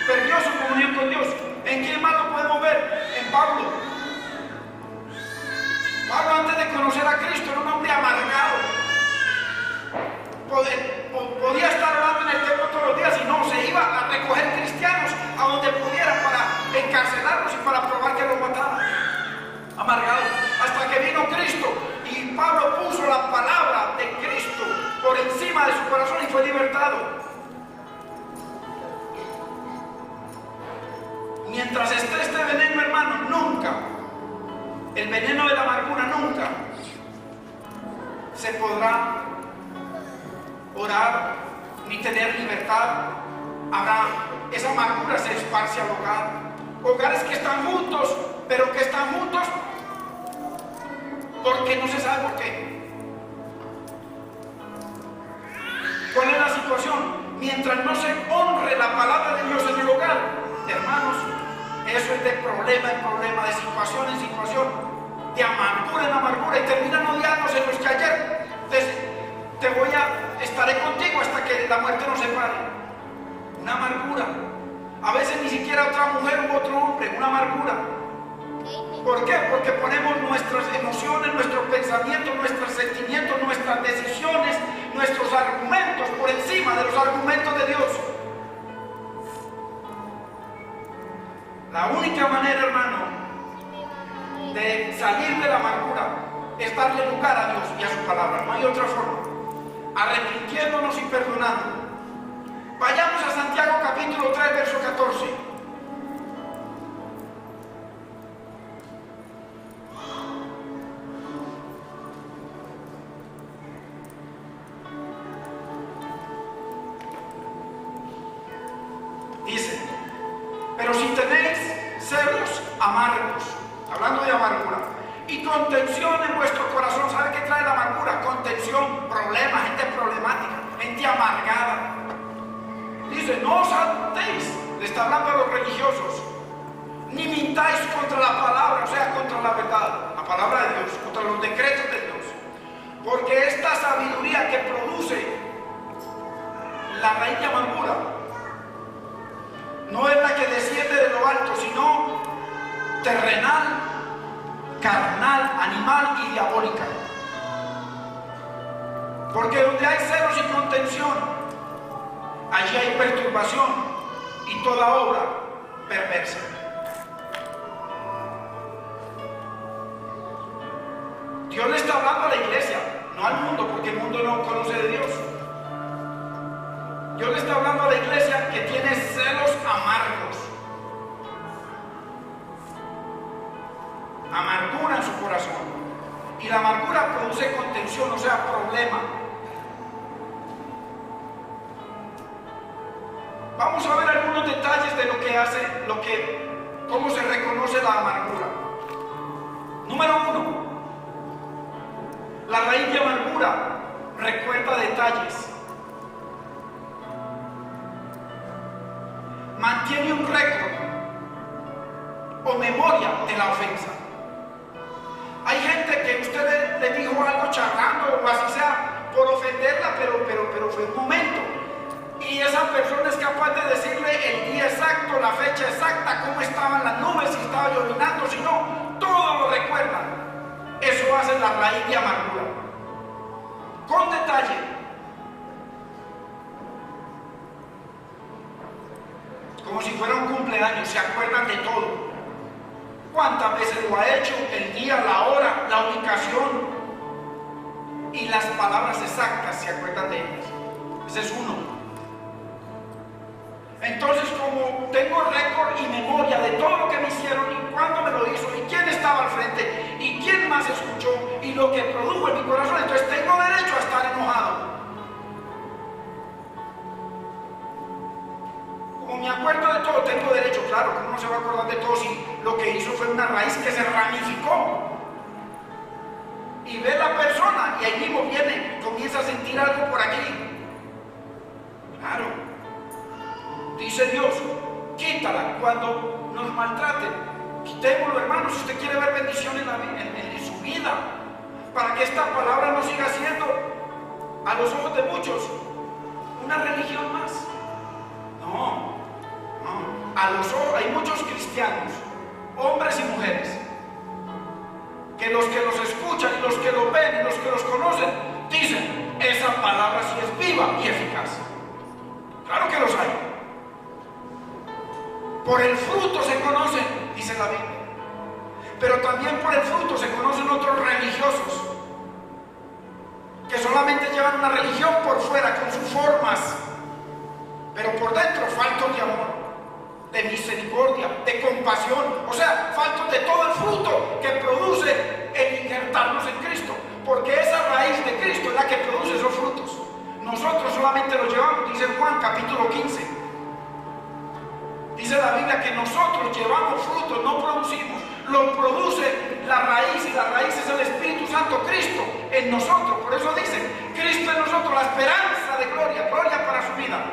perdió su comunión con Dios. ¿En quién más lo podemos ver? En Pablo. Pablo, antes de conocer a Cristo, era un hombre amargado. Podía estar orando en el templo todos los días y no, se iba a recoger cristianos a donde pudiera para encarcelarlos y para probar que los mataban. Amargado. Hasta que vino Cristo y Pablo puso la palabra de Cristo por encima de su corazón y fue libertado. Mientras esté este veneno, hermano, nunca, el veneno de la amargura nunca se podrá orar ni tener libertad. Esa amargura se esparce al hogar. Hogares que están juntos, pero que están juntos porque no se sabe por qué. ¿Cuál es la situación? Mientras no se honre la palabra de Dios en el hogar, hermanos, eso es de problema en problema, de situación en situación, de amargura en amargura, y terminan odiándose los que ayer estaré contigo hasta que la muerte nos separe. Una amargura. A veces ni siquiera otra mujer u otro hombre, una amargura. ¿Por qué? Porque ponemos nuestras emociones, nuestros pensamientos, nuestros sentimientos, nuestras decisiones, nuestros argumentos por encima de los argumentos de Dios. La única manera, hermano, de salir de la amargura es darle lugar a Dios y a su palabra. No hay otra forma. Arrepintiéndonos y perdonando. Vayamos a Santiago capítulo 3, verso 14. Dice: pero si tenéis celos amargos, hablando de amargura, y contención en vuestro corazón. ¿Sabe qué trae la amargura? Contención, problemas, gente problemática, gente amargada. Dice: no os hartéis, le está hablando a los religiosos, ni mintáis contra la palabra, o sea, contra la verdad, la palabra de Dios, contra los decretos de Dios. Porque esta sabiduría que produce la raíz de amargura no es la que desciende de lo alto, sino terrenal, carnal, animal y diabólica. Porque donde hay celos y contención, allí hay perturbación y toda obra perversa. Dios le está hablando a la iglesia, no al mundo, porque el mundo no conoce de Dios. Dios le está hablando a la iglesia que tiene celos amargos, amargura en su corazón. Y la amargura produce contención, o sea, problema. Vamos a ver algunos detalles de lo que hace, cómo se reconoce la amargura. Número 1. La raíz de amargura recuerda detalles. Mantiene un récord o memoria de la ofensa. Hay gente que usted le dijo algo charlando o así sea por ofenderla, pero fue un momento. Y esa persona es capaz de decirle el día exacto, la fecha exacta, cómo estaban las nubes, si estaba llovinando, si no, todo lo recuerda. Eso hace la raíz de amargura. Con detalle. Como si fuera un cumpleaños, se acuerdan de todo. ¿Cuántas veces lo ha hecho? El día, la hora, la ubicación y las palabras exactas, se acuerdan de ellas. Ese es uno. Entonces, como tengo récord y memoria de todo lo que me hicieron y cuándo me lo hizo y quién estaba al frente y quién más escuchó y lo que produjo en mi corazón, entonces tengo derecho a estar enojado. Como me acuerdo de todo, tengo derecho. Claro, ¿cómo no se va a acordar de todo si lo que hizo fue una raíz que se ramificó? Y ve la persona y ahí mismo viene, comienza a sentir algo por aquí. Claro. Dice Dios: quítala. Cuando nos maltrate. Quitémoslo, hermano, si usted quiere ver bendición en su vida, para que esta palabra no siga siendo, a los ojos de muchos, una religión más. No, no. A los ojos, hay muchos cristianos, hombres y mujeres, que los escuchan y los que los ven y los que los conocen, dicen, esa palabra sí es viva y eficaz. Claro que los hay. Por el fruto se conocen, dice la Biblia. Pero también por el fruto se conocen otros religiosos que solamente llevan una religión por fuera con sus formas, pero por dentro faltos de amor, de misericordia, de compasión, o sea, faltos de todo el fruto que produce el injertarnos en Cristo, porque esa raíz de Cristo es la que produce esos frutos. Nosotros solamente los llevamos, dice Juan capítulo 15. Dice la Biblia que nosotros llevamos frutos, no producimos, lo produce la raíz, y la raíz es el Espíritu Santo, Cristo en nosotros. Por eso dice, Cristo en nosotros, la esperanza de gloria, gloria para su vida,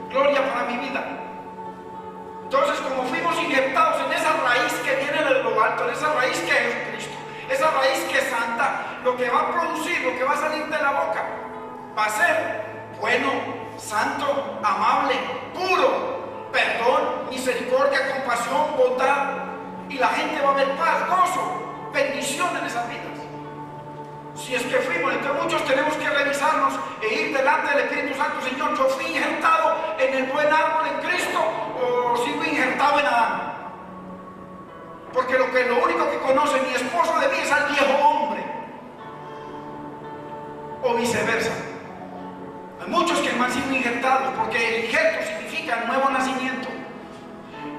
gloria para mi vida. Entonces, como fuimos inyectados en esa raíz que viene de lo alto, en esa raíz que es Cristo, esa raíz que es santa, lo que va a producir, lo que va a salir de la boca, va a ser bueno, santo, amable, puro, perdón, misericordia, compasión, bondad, y la gente va a ver paz, gozo, bendición en esas vidas. Si es que fuimos, entonces muchos tenemos que revisarnos e ir delante del Espíritu Santo. Señor, yo fui injertado en el buen árbol en Cristo, o sigo injertado en Adán, porque lo único que conoce mi esposo de mí es al viejo hombre, o viceversa. Hay muchos que no han sido injertados, porque el injerto significa nuevo nacimiento.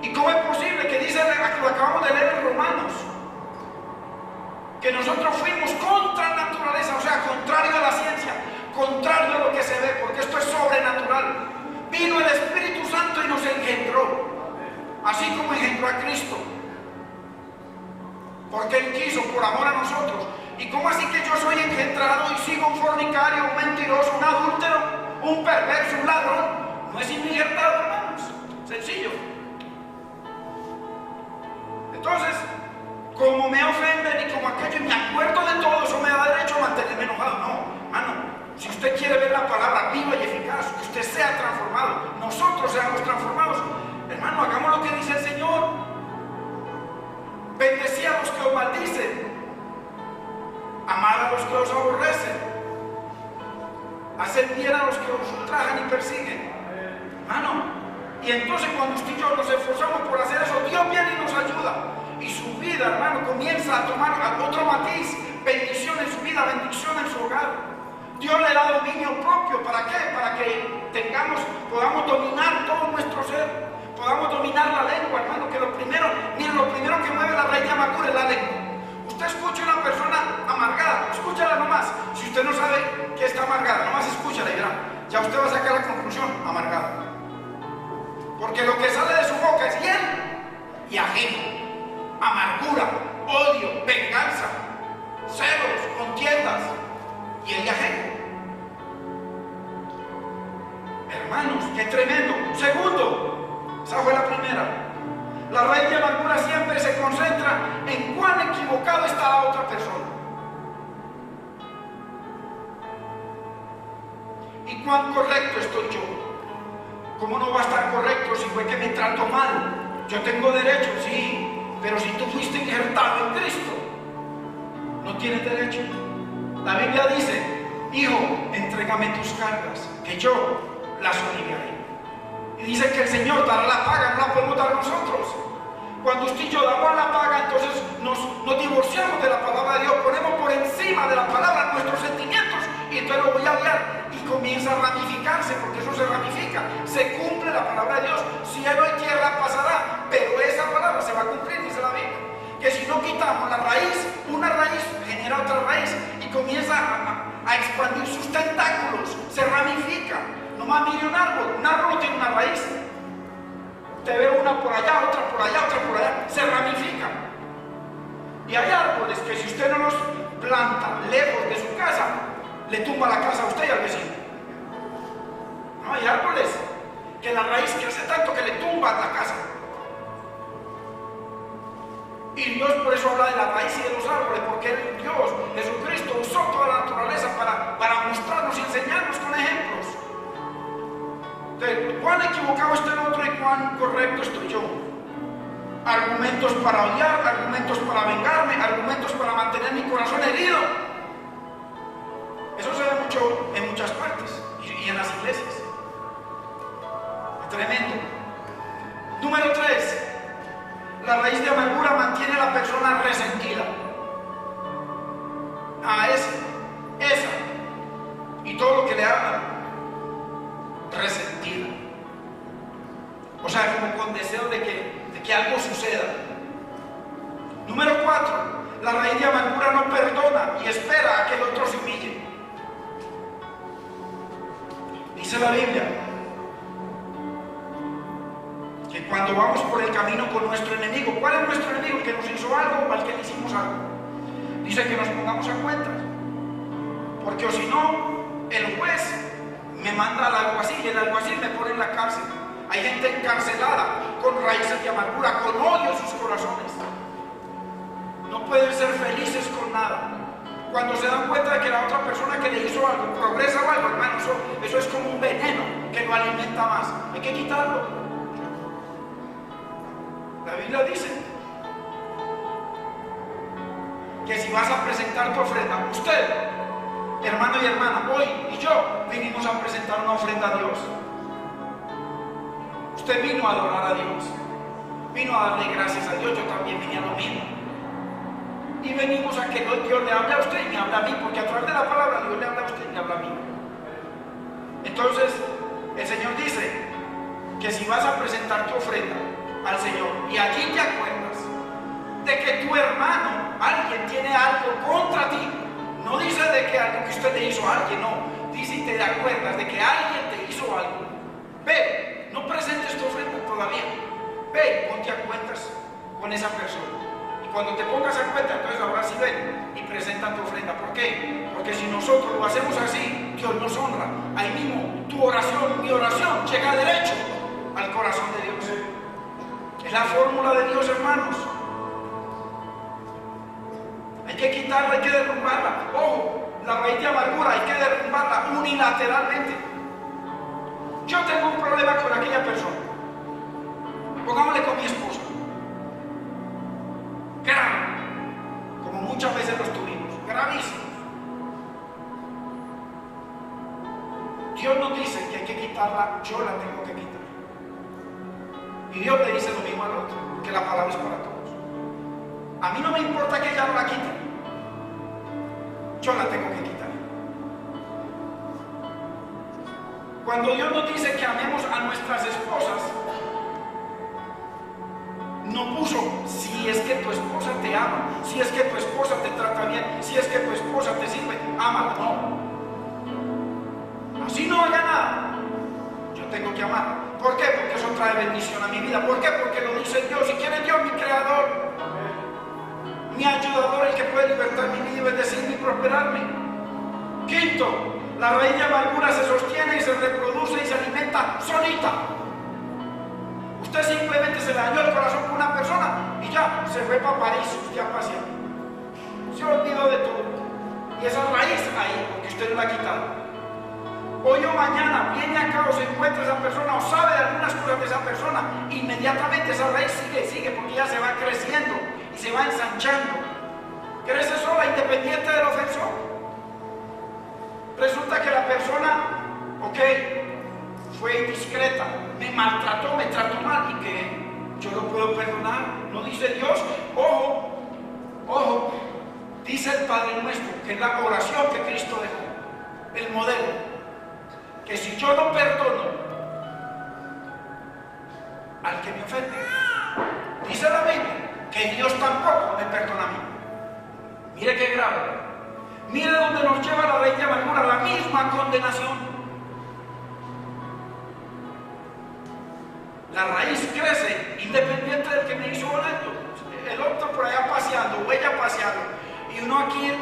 ¿Y cómo es posible que dice, lo acabamos de leer en Romanos, que nosotros fuimos contra la naturaleza, o sea, contrario a la ciencia, contrario a lo que se ve, porque esto es sobrenatural? Vino el Espíritu Santo y nos engendró, así como engendró a Cristo, porque Él quiso, por amor a nosotros. ¿Y cómo así que yo soy engendrado y sigo un fornicario, un mentiroso, un adúltero, un perverso, un ladrón? No es injertado, hermanos, sencillo. Entonces, como me ofenden y como aquello, y me acuerdo de todo, eso me da derecho a mantenerme enojado. No, hermano, si usted quiere ver la palabra viva y eficaz, que usted sea transformado, nosotros seamos transformados, hermano, hagamos lo que dice el Señor. Bendecid a los que os maldicen, amad a los que os aborrecen, haced bien a los que os ultrajan y persiguen, hermano. Y entonces cuando usted y yo nos esforzamos por hacer eso, Dios viene y nos ayuda. Y su vida, hermano, comienza a tomar otro matiz, bendición en su vida, bendición en su hogar. Dios le da dominio propio. ¿Para qué? Para que podamos dominar todo nuestro ser, podamos dominar la lengua, hermano, que lo primero que mueve la raíz de amargura es la lengua. Usted escucha a una persona amargada, escúchala nomás. Si usted no sabe que está amargada, nomás escúchala y verá. Ya usted va a sacar la conclusión, amargada. Porque lo que sale de su boca es hiel y ajeno. Amargura, odio, venganza, celos, contiendas y el ajeno. Hermanos, qué tremendo. Segundo, esa fue la primera. La raíz de amargura siempre se concentra en cuán equivocado está la otra persona y cuán correcto estoy yo. ¿Cómo no va a estar correcto si fue que me trato mal? Yo tengo derecho, sí. Pero si tú fuiste injertado en Cristo, no tienes derecho. La Biblia dice, hijo, entrégame tus cargas, que yo las aliviaré. Y dice que el Señor dará la paga, no la podemos dar nosotros. Cuando usted y yo damos la paga, entonces nos divorciamos de la palabra de Dios, ponemos por encima de la palabra nuestros sentimientos, y entonces lo voy a guiar. Y comienza a ramificarse, porque eso se ramifica. Se cumple la palabra de Dios. Cielo y tierra pasará, pero esa palabra se va a cumplir, dice la Biblia. Que si no quitamos la raíz, una raíz genera otra raíz y comienza a expandir sus tentáculos, se ramifica. Nomás mire un árbol no tiene una raíz. Te ve una por allá, otra por allá, otra por allá, se ramifica. Y hay árboles que si usted no los planta lejos de su casa, le tumba la casa a usted y al vecino. No, hay árboles que la raíz crece tanto que le tumba la casa. Y Dios por eso habla de la raíz y de los árboles, porque Dios, Jesucristo, usó toda la naturaleza para mostrarnos y enseñarnos con ejemplos. De cuán equivocado está el otro y cuán correcto estoy yo. Argumentos para odiar, argumentos para vengarme, argumentos para mantener mi corazón herido. Eso se ve mucho en muchas partes y en las iglesias. Es tremendo. Número 3. La raíz de amargura mantiene a la persona resentida. Esa. Y todo lo que le hablan, resentida. O sea, como con deseo de que algo suceda. Número 4. La raíz de amargura no perdona y espera a que el otro se humille. Dice la Biblia que cuando vamos por el camino con nuestro enemigo, ¿cuál es nuestro enemigo? El que nos hizo algo o al que le hicimos algo. Dice que nos pongamos a cuentas, porque o si no, el juez me manda al alguacil y el alguacil me pone en la cárcel. Hay gente encarcelada con raíces de amargura, con odio en sus corazones. No pueden ser felices con nada. Cuando se dan cuenta de que la otra persona que le hizo algo progresa o algo, hermano, eso es como un veneno que lo alimenta más. Hay que quitarlo. La Biblia dice que si vas a presentar tu ofrenda, usted, hermano y hermana, hoy y yo vinimos a presentar una ofrenda a Dios. Usted vino a adorar a Dios, vino a darle gracias a Dios. Yo también vine a lo mismo. Y venimos a que Dios le hable a usted y me habla a mí, porque a través de la palabra Dios le habla a usted y me habla a mí. Entonces el Señor dice que si vas a presentar tu ofrenda al Señor y allí te acuerdas de que tu hermano, alguien tiene algo contra ti, no dice de que algo que usted le hizo a alguien, no, dice y te acuerdas de que alguien te hizo algo, ve, no presentes tu ofrenda todavía, ve, ponte a cuentas con esa persona. Cuando te pongas a cuenta, entonces ahora sí ven y presenta tu ofrenda. ¿Por qué? Porque si nosotros lo hacemos así, Dios nos honra. Ahí mismo tu oración, mi oración, llega derecho al corazón de Dios. Es la fórmula de Dios, hermanos. Hay que quitarla, hay que derrumbarla. Ojo, la raíz de amargura hay que derrumbarla unilateralmente. Yo tengo un problema con aquella persona. Pongámosle con mi esposa. Grave, como muchas veces los tuvimos, gravísimos. Dios nos dice que hay que quitarla, yo la tengo que quitar. Y Dios le dice lo mismo al otro, que la palabra es para todos. A mí no me importa que ella no la quite, yo la tengo que quitar. Cuando Dios nos dice que amemos a nuestras esposas, no puso si es que tu esposa te ama, si es que tu esposa te trata bien, si es que tu esposa te sirve, ámala. No, así no haga nada. Yo tengo que amar. ¿Por qué? Porque eso trae bendición a mi vida. ¿Por qué? Porque lo dice Dios. ¿Y quién es Dios? Mi creador, mi ayudador, el que puede libertar mi vida y bendecirme y prosperarme. Quinto, la raíz de amargura se sostiene y se reproduce y se alimenta solita. Usted simplemente se le dañó el corazón con una persona y ya se fue para París, usted a pasear. Se olvidó de todo. Y esa raíz ahí, porque usted no la ha quitado. Hoy o mañana viene acá o se encuentra esa persona o sabe de algunas cosas de esa persona, inmediatamente esa raíz sigue, porque ya se va creciendo y se va ensanchando. Crece sola, independiente del ofensor. Resulta que la persona, fue indiscreta, me maltrató, me trató mal, y que yo lo puedo perdonar. No dice Dios. Ojo, dice el Padre Nuestro, que es la oración que Cristo dejó, el modelo, que si yo no perdono al que me ofende, dice la Biblia que Dios tampoco me perdona a mí. Mire qué grave. Mire dónde nos lleva la raíz de amargura, la misma condenación. La raíz crece independiente del que me hizo honesto. El otro por allá paseando o ella paseando, y uno aquí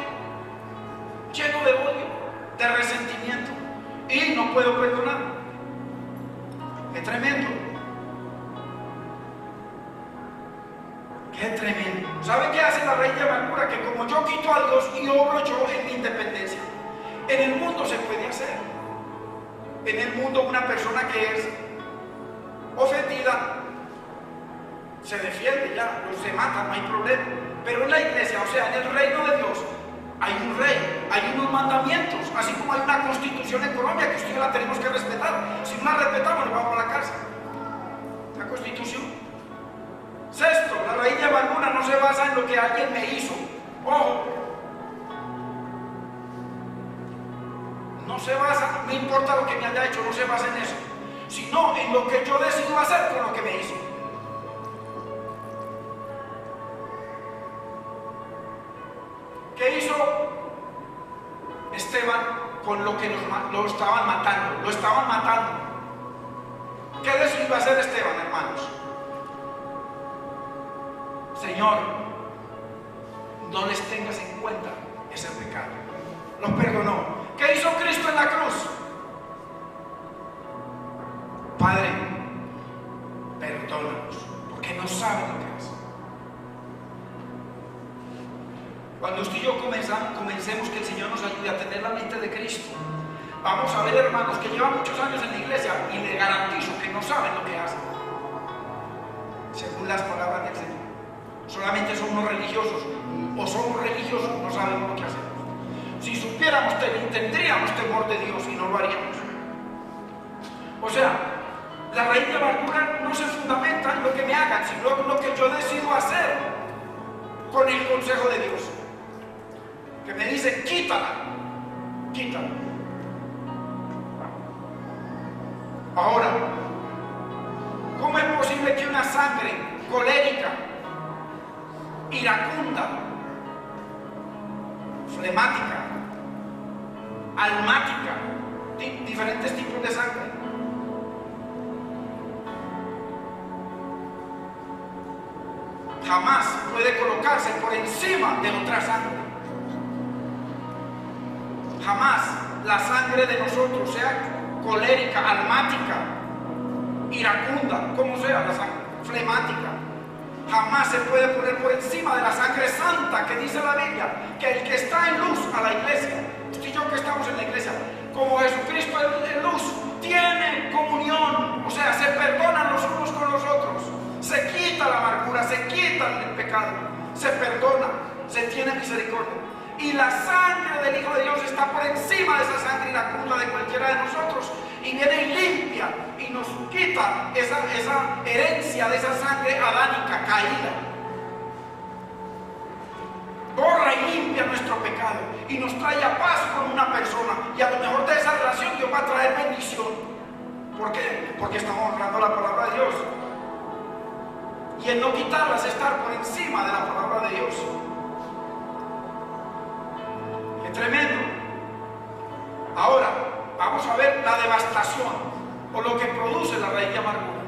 lleno de odio, de resentimiento, y no puedo perdonar. Qué tremendo. Qué tremendo. ¿Sabe qué hace la raíz de amargura? Que como yo quito a Dios y obro yo en mi independencia, en el mundo se puede hacer. En el mundo una persona que es ofendida se defiende, ya, no se mata, no hay problema. Pero en la iglesia, o sea, en el reino de Dios, hay un rey, hay unos mandamientos, así como hay una constitución en Colombia que usted la tenemos que respetar. Si no la respetamos, nos vamos a la cárcel. La constitución. Sexto, la raíz de amargura no se basa en lo que alguien me hizo. Ojo, no se basa, no importa lo que me haya hecho, no se basa en eso, sino en lo que yo decido hacer con lo que me hizo. ¿Qué hizo Esteban con lo que lo estaban matando? Lo estaban matando. ¿Qué decidió hacer Esteban, hermanos? Señor, no les tengas en cuenta ese pecado. Los perdonó. ¿Qué hizo Cristo en la cruz? Padre, perdónanos, porque no saben lo que hacen. Cuando usted y yo comencemos que el Señor nos ayude a tener la mente de Cristo, vamos a ver hermanos que llevan muchos años en la iglesia y les garantizo que no saben lo que hacen, según las palabras del Señor. Solamente somos religiosos, o somos religiosos, no sabemos lo que hacemos. Si supiéramos, tendríamos temor de Dios y no lo haríamos. O sea, la raíz de amargura no se fundamenta en lo que me hagan, sino en lo que yo decido hacer con el consejo de Dios, que me dice: quítala, quítala. Ahora, ¿cómo es posible que una sangre colérica, iracunda, flemática, almática, diferentes tipos de sangre, jamás puede colocarse por encima de otra sangre? Jamás la sangre de nosotros, sea colérica, almática, iracunda, como sea la sangre, flemática, jamás se puede poner por encima de la sangre santa que dice la Biblia, que el que está en luz a la iglesia, usted y yo que estamos en la iglesia, como Jesucristo es luz, tiene comunión, o sea, se perdonan los unos con los otros, se quita la amargura, se quita el pecado, se perdona, se tiene misericordia. Y la sangre del Hijo de Dios está por encima de esa sangre iracunda de cualquiera de nosotros, y viene y limpia y nos quita esa herencia de esa sangre adánica caída. Borra y limpia nuestro pecado y nos trae a paz con una persona, y a lo mejor de esa relación Dios va a traer bendición. ¿Por qué? Porque estamos honrando la palabra de Dios, y el no quitarla es estar por encima de la palabra de Dios. ¡Qué tremendo! Ahora vamos a ver la devastación o lo que produce la raíz de amargura.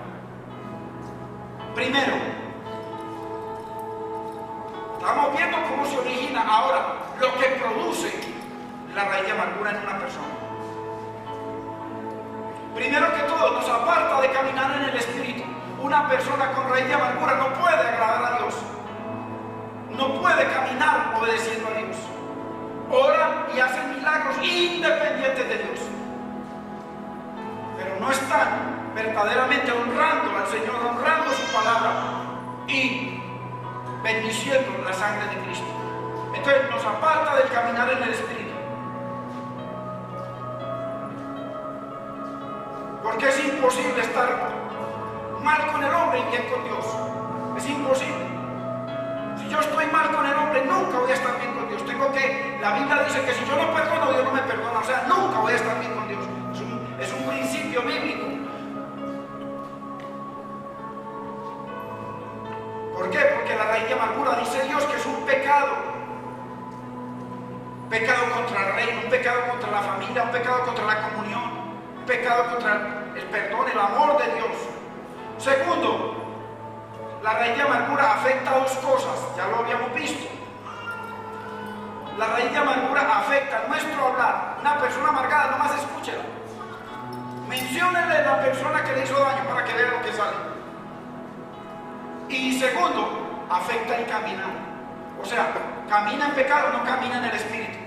Primero, estamos viendo cómo se origina. Ahora, lo que produce la raíz de amargura en una persona. Primero que todo, nos aparta de caminar en el Espíritu. Una persona con raíz de amargura no puede agradar a Dios, no puede caminar obedeciendo a Dios. Ora y hacen milagros independientes de Dios, pero no están verdaderamente honrando al Señor, honrando su palabra y bendiciendo la sangre de Cristo. Entonces nos aparta del caminar en el Espíritu, porque es imposible estar mal con el hombre y bien con Dios. Es imposible. Si yo estoy mal con el hombre, nunca voy a estar bien con Dios. La Biblia dice que si yo no perdono, Dios no me perdona. O sea, nunca voy a estar bien con Dios. Es un principio bíblico. ¿Por qué? Porque la raíz de amargura, dice Dios, que es un pecado. Pecado contra el reino, un pecado contra la familia, un pecado contra la comunión, un pecado contra el perdón, el amor de Dios. Segundo, la raíz de amargura afecta a dos cosas, ya lo habíamos visto. La raíz de amargura afecta nuestro hablar. Una persona amargada, nomás escúchela. Menciónele a la persona que le hizo daño para que vea lo que sale. Y segundo, afecta el caminar. O sea, camina en pecado, no camina en el Espíritu.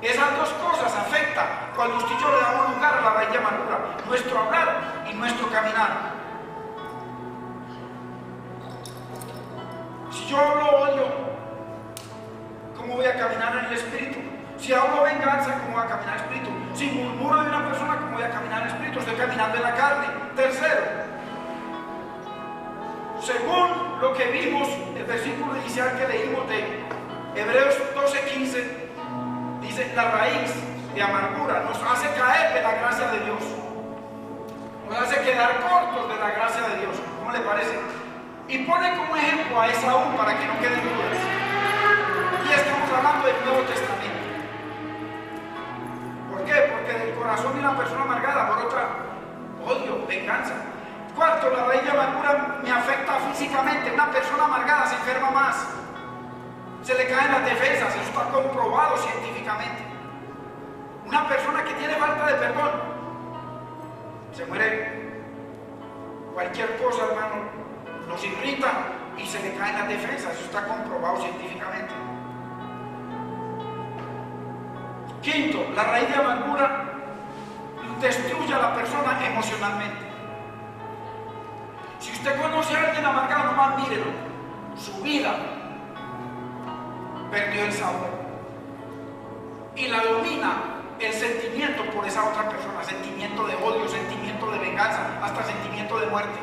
Esas dos cosas afectan cuando usted y yo le damos lugar a la raíz de amargura, nuestro hablar y nuestro caminar. Si yo hablo odio, ¿cómo voy a caminar en el Espíritu? Si hablo venganza, ¿cómo voy a caminar en el Espíritu? Si murmuro de una persona, ¿cómo voy a caminar en el Espíritu? Estoy caminando en la carne. Tercero, según lo que vimos, el versículo inicial que leímos de Hebreos 12:15, dice, la raíz de amargura nos hace caer de la gracia de Dios, nos hace quedar cortos de la gracia de Dios. ¿Cómo le parece? Y pone como ejemplo a Esaú para que no queden dudas. Y estamos hablando del Nuevo Testamento. ¿Por qué? Porque del corazón de una persona amargada, por otra, odio, venganza. Cuarto, la raíz de amargura me afecta físicamente. Una persona amargada se enferma más, se le caen las defensas, eso está comprobado científicamente. Una persona que tiene falta de perdón se muere. Cualquier cosa, hermano, nos irrita y se le caen las defensas, eso está comprobado científicamente. Quinto, la raíz de amargura destruye a la persona emocionalmente. Si usted conoce a alguien amargado, nomás mírelo, su vida perdió el sabor y la domina el sentimiento por esa otra persona, sentimiento de odio, sentimiento de venganza, hasta sentimiento de muerte.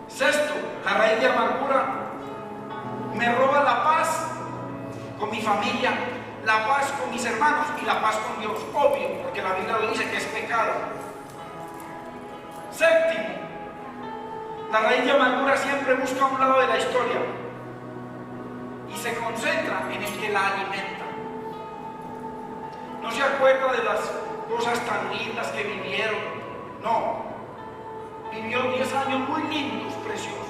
Sexto, la raíz de amargura me roba la paz con mi familia, la paz con mis hermanos y la paz con Dios, obvio, porque la Biblia lo dice que es pecado. Séptimo, la raíz de amargura siempre busca un lado de la historia y se concentra en el que la alimenta. No se acuerda de las cosas tan lindas que vivieron, no. Vivió 10 años muy lindos, preciosos.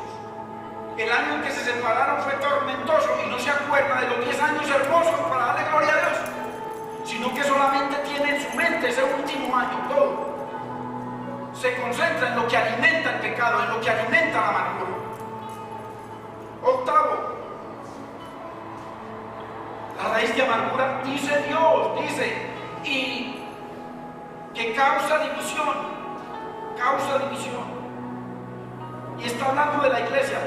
El año en que se separaron fue tormentoso y no se acuerda de los 10 años hermosos para darle gloria a Dios, sino que solamente tiene en su mente ese último año, todo. Se concentra en lo que alimenta el pecado, en lo que alimenta la amargura. Octavo, la raíz de amargura, dice Dios, y que causa división. Y está hablando de la iglesia.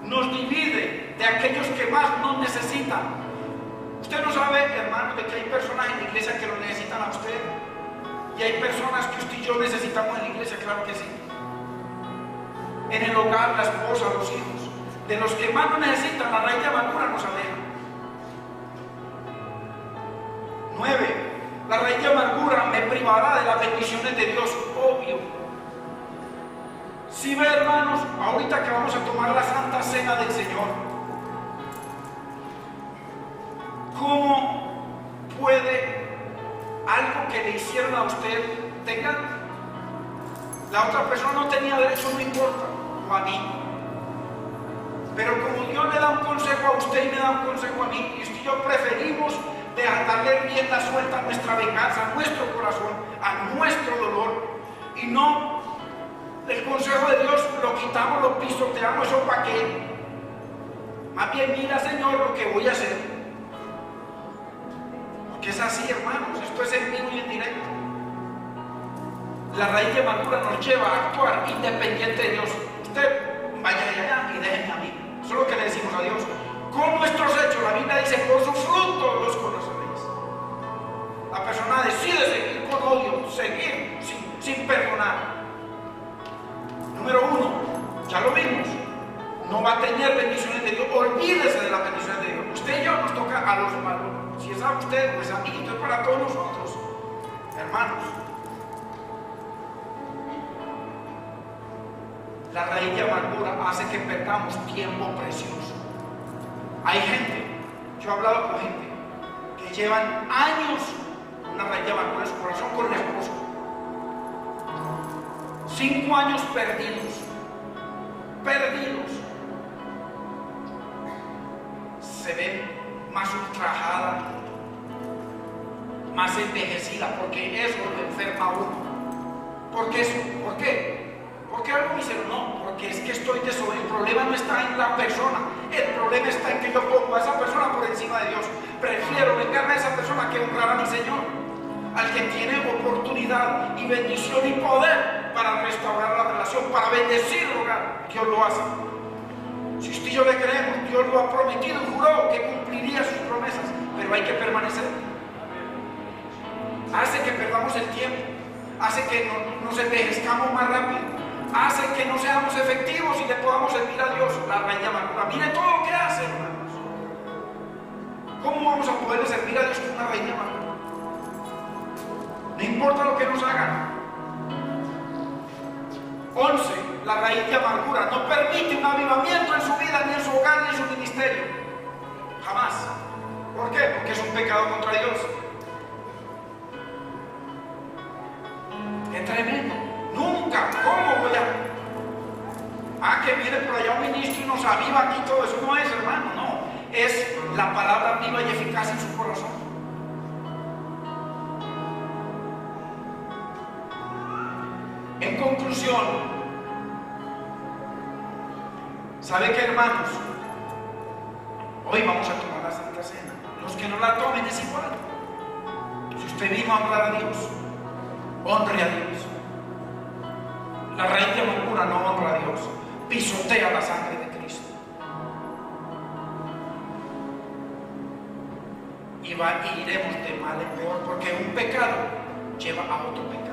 Nos divide de aquellos que más nos necesitan. Usted no sabe, hermano, de que hay personas en la iglesia que lo necesitan a usted. Y hay personas que usted y yo necesitamos en la iglesia, claro que sí. En el hogar, la esposa, los hijos. De los que más nos necesitan, la raíz de amargura nos aleja. 9. La raíz de amargura me privará de las bendiciones de Dios, obvio. Si ve, hermanos, ahorita que vamos a tomar la Santa Cena del Señor, ¿cómo puede algo que le hicieron a usted tenga? La otra persona no tenía derecho, no importa, o a mí. Pero como Dios le da un consejo a usted y me da un consejo a mí, y usted y yo preferimos darle rienda suelta a nuestra venganza, a nuestro corazón, a nuestro dolor, y no el consejo de Dios lo quitamos, lo pisoteamos, eso para qué. Más bien, mira, Señor, lo que voy a hacer, porque es así, hermanos, esto es en vivo y en directo. La raíz de amargura nos lleva a actuar independiente de Dios. Usted vaya allá y déjenme a mí, eso es lo que le decimos a Dios. Con nuestros hechos, la Biblia dice, por sus frutos los conoceréis. La persona decide seguir con odio, seguir sin perdonar. Número 1, ya lo vimos, no va a tener bendiciones de Dios. Olvídese de las bendiciones de Dios. Usted y yo nos toca a los malos. Si es a usted, pues a mí, esto es para todos nosotros, hermanos. La raíz de amargura hace que perdamos tiempo precioso. Hay gente, yo he hablado con gente que llevan años con una raíz de amargura en su corazón con el esposo. 5 años perdidos. Se ven más ultrajada, más envejecida, porque eso lo enferma a uno. ¿Por qué eso? ¿Por qué? ¿Por qué algo mísero? No, porque es que estoy desobediente. El problema no está en la persona, el problema está en que yo pongo a esa persona por encima de Dios. Prefiero vengarme a esa persona que honrar a mi Señor, al que tiene oportunidad y bendición y poder para restaurar la relación, para bendecir el hogar. Dios lo hace. Si usted y yo le creemos, Dios lo ha prometido y juró que cumpliría sus promesas, pero hay que permanecer. Hace que perdamos el tiempo, hace que nos envejezcamos más rápido, hace que no seamos efectivos y le podamos servir a Dios. La raíz de amargura, mire todo lo que hace, hermanos. ¿Cómo vamos a poder servir a Dios con una raíz de amargura? No importa lo que nos hagan. 11. La raíz de amargura no permite un avivamiento en su vida, ni en su hogar, ni en su ministerio. Jamás. ¿Por qué? Porque es un pecado contra Dios. Es tremendo. Nunca. ¿Cómo voy a...? Que viene por allá un ministro y nos aviva aquí todo eso. No es, hermano, no. Es la palabra viva y eficaz en su corazón. En conclusión, ¿sabe qué, hermanos? Hoy vamos a tomar la Santa Cena. Los que no la tomen es igual. Si usted vino a honrar a Dios, honre a Dios. La raíz de amargura no honra a Dios, pisotea la sangre de Cristo. Y iremos de mal en peor, porque un pecado lleva a otro pecado.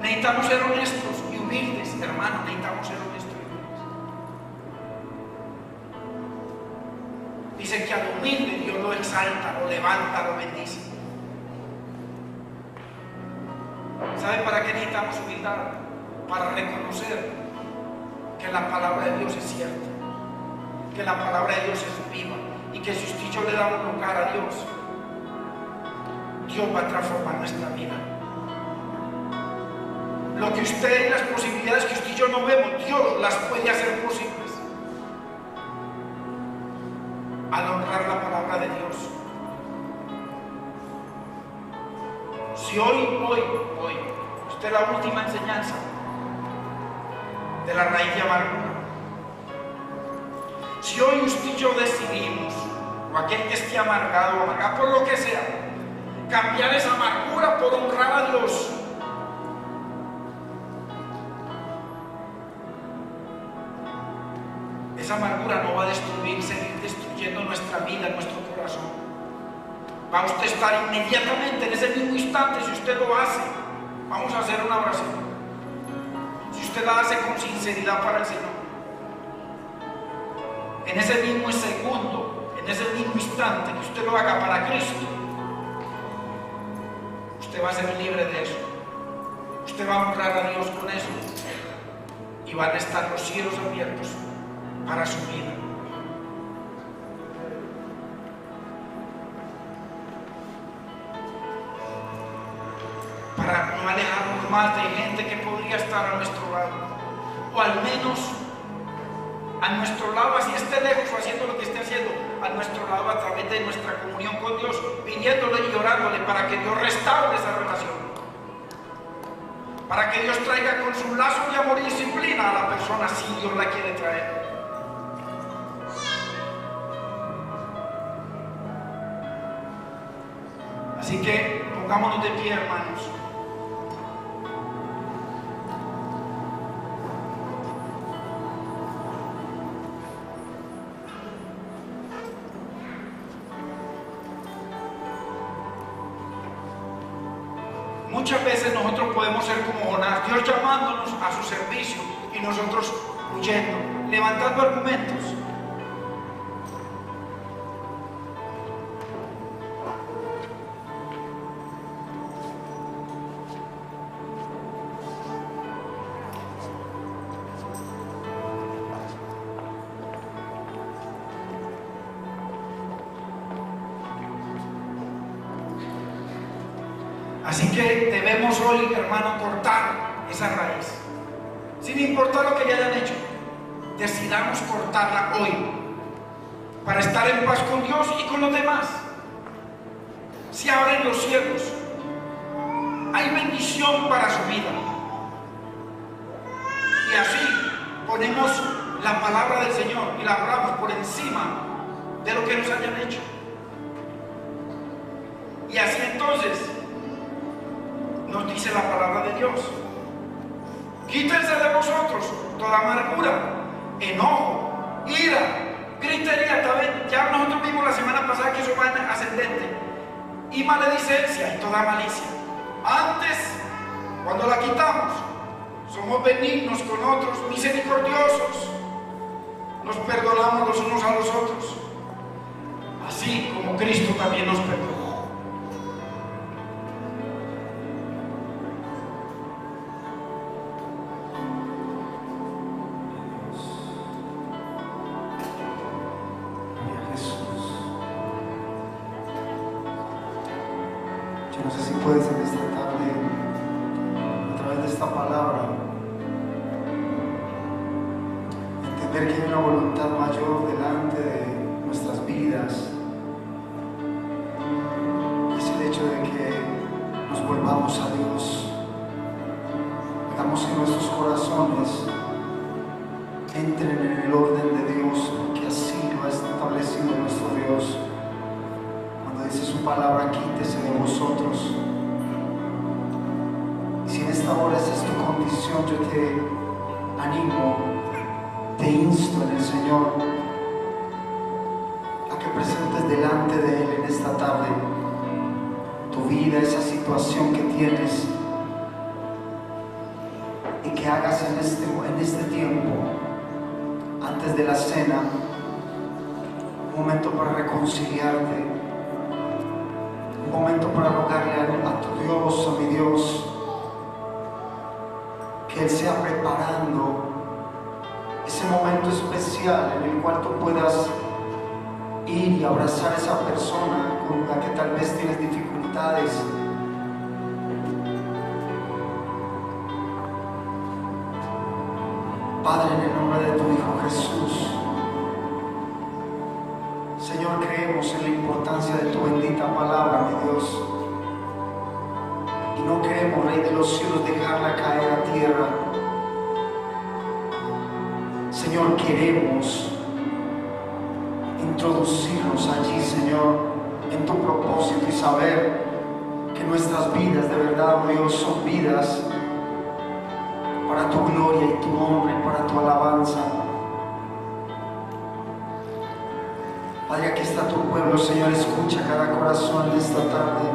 Necesitamos ser honestos y humildes, hermanos, necesitamos ser honestos y humildes. Dice que al humilde Dios lo exalta, lo levanta, lo bendice. ¿Sabe para qué necesitamos humildad? Para reconocer que la palabra de Dios es cierta, que la palabra de Dios es viva, y que si usted y yo le damos lugar a Dios, Dios va a transformar nuestra vida. Lo que usted y las posibilidades que usted y yo no vemos, Dios las puede hacer posibles al honrar la palabra de Dios. Si hoy, esta es la última enseñanza de la raíz de amargura. Si hoy usted y yo decidimos, o aquel que esté amargado o amargado por lo que sea, cambiar esa amargura por honrar a Dios, esa amargura no va a seguir destruyendo nuestra vida, nuestro corazón. Va a usted estar inmediatamente en ese mismo instante, si usted lo hace. Vamos a hacer una oración. Si usted la hace con sinceridad para el Señor, en ese mismo segundo, en ese mismo instante que usted lo haga para Cristo, usted va a ser libre de eso. Usted va a honrar a Dios con eso, y van a estar los cielos abiertos para su vida. Para no alejarnos más de gente que podría estar a nuestro lado, o al menos a nuestro lado, así esté lejos o haciendo lo que esté haciendo, a nuestro lado a través de nuestra comunión con Dios, pidiéndole y orándole para que Dios restaure esa relación, para que Dios traiga con su lazo de amor y disciplina a la persona si Dios la quiere traer. Así que pongámonos de pie, hermanos. Muchas veces nosotros podemos ser como Jonás, Dios llamándonos a su servicio y nosotros huyendo, levantando argumentos. Así que debemos hoy, hermano, cortar esa raíz. Sin importar lo que ya hayan hecho, decidamos cortarla hoy para estar en paz con Dios y con los demás. Se abren los cielos, hay bendición para su vida. Y así ponemos la palabra del Señor y la hablamos por encima de lo que nos hayan hecho. Y así entonces nos dice la palabra de Dios: quítense de vosotros toda amargura, enojo, ira, gritería. Ya nosotros vimos la semana pasada que eso va ascendente, y maledicencia y toda malicia. Antes, cuando la quitamos, somos benignos con otros, misericordiosos, nos perdonamos los unos a los otros, así como Cristo también nos perdonó. No sé si puedes en esta tarde, a través de esta palabra, entender que hay una voluntad mayor delante de nuestras vidas. Es el hecho de que nos volvamos a Dios, hagamos que nuestros corazones entren en el orden de Dios, que así lo ha establecido nuestro Dios. Dice su palabra: quítese de vosotros. Y si en esta hora esa es tu condición, yo te animo, te insto en el Señor a que presentes delante de Él en esta tarde tu vida, esa situación que tienes, y que hagas en este tiempo, antes de la cena, un momento para reconciliarte, un momento para rogarle a tu Dios, a mi Dios, que Él sea preparando ese momento especial en el cual tú puedas ir y abrazar a esa persona con la que tal vez tienes dificultades. Padre, en el nombre de tu Hijo Jesús, Señor, creemos en la importancia de tu bendita palabra, mi Dios, y no queremos, Rey de los cielos, dejarla caer a tierra. Señor, queremos introducirnos allí, Señor, en tu propósito, y saber que nuestras vidas, de verdad, oh Dios, son vidas para tu gloria y tu honra y para tu alabanza. Padre, aquí está tu pueblo, Señor, escucha cada corazón en esta tarde.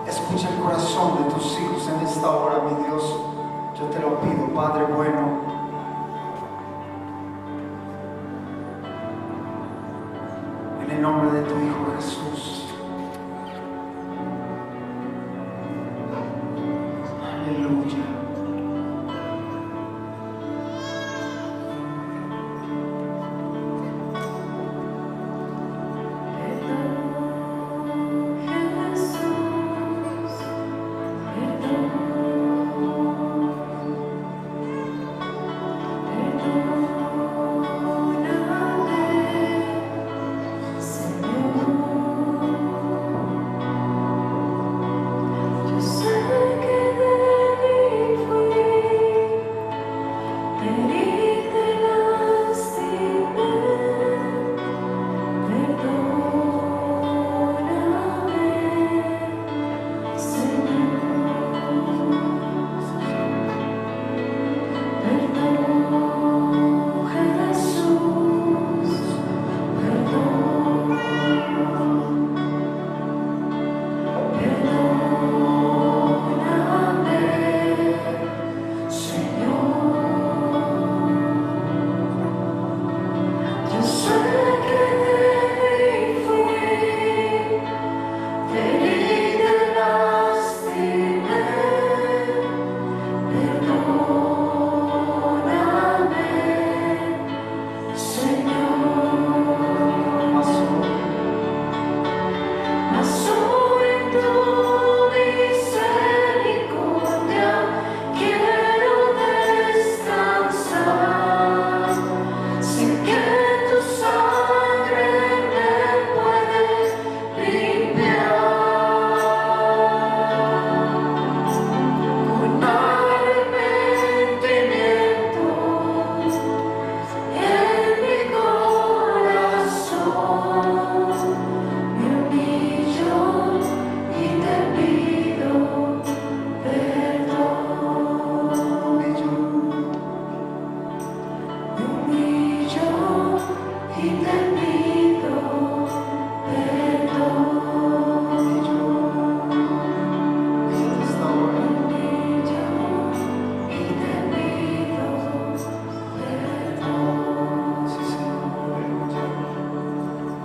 Escucha el corazón de tus hijos en esta hora, mi Dios. Yo te lo pido, Padre bueno. En el nombre de tu Hijo Jesús. Aleluya. Señor.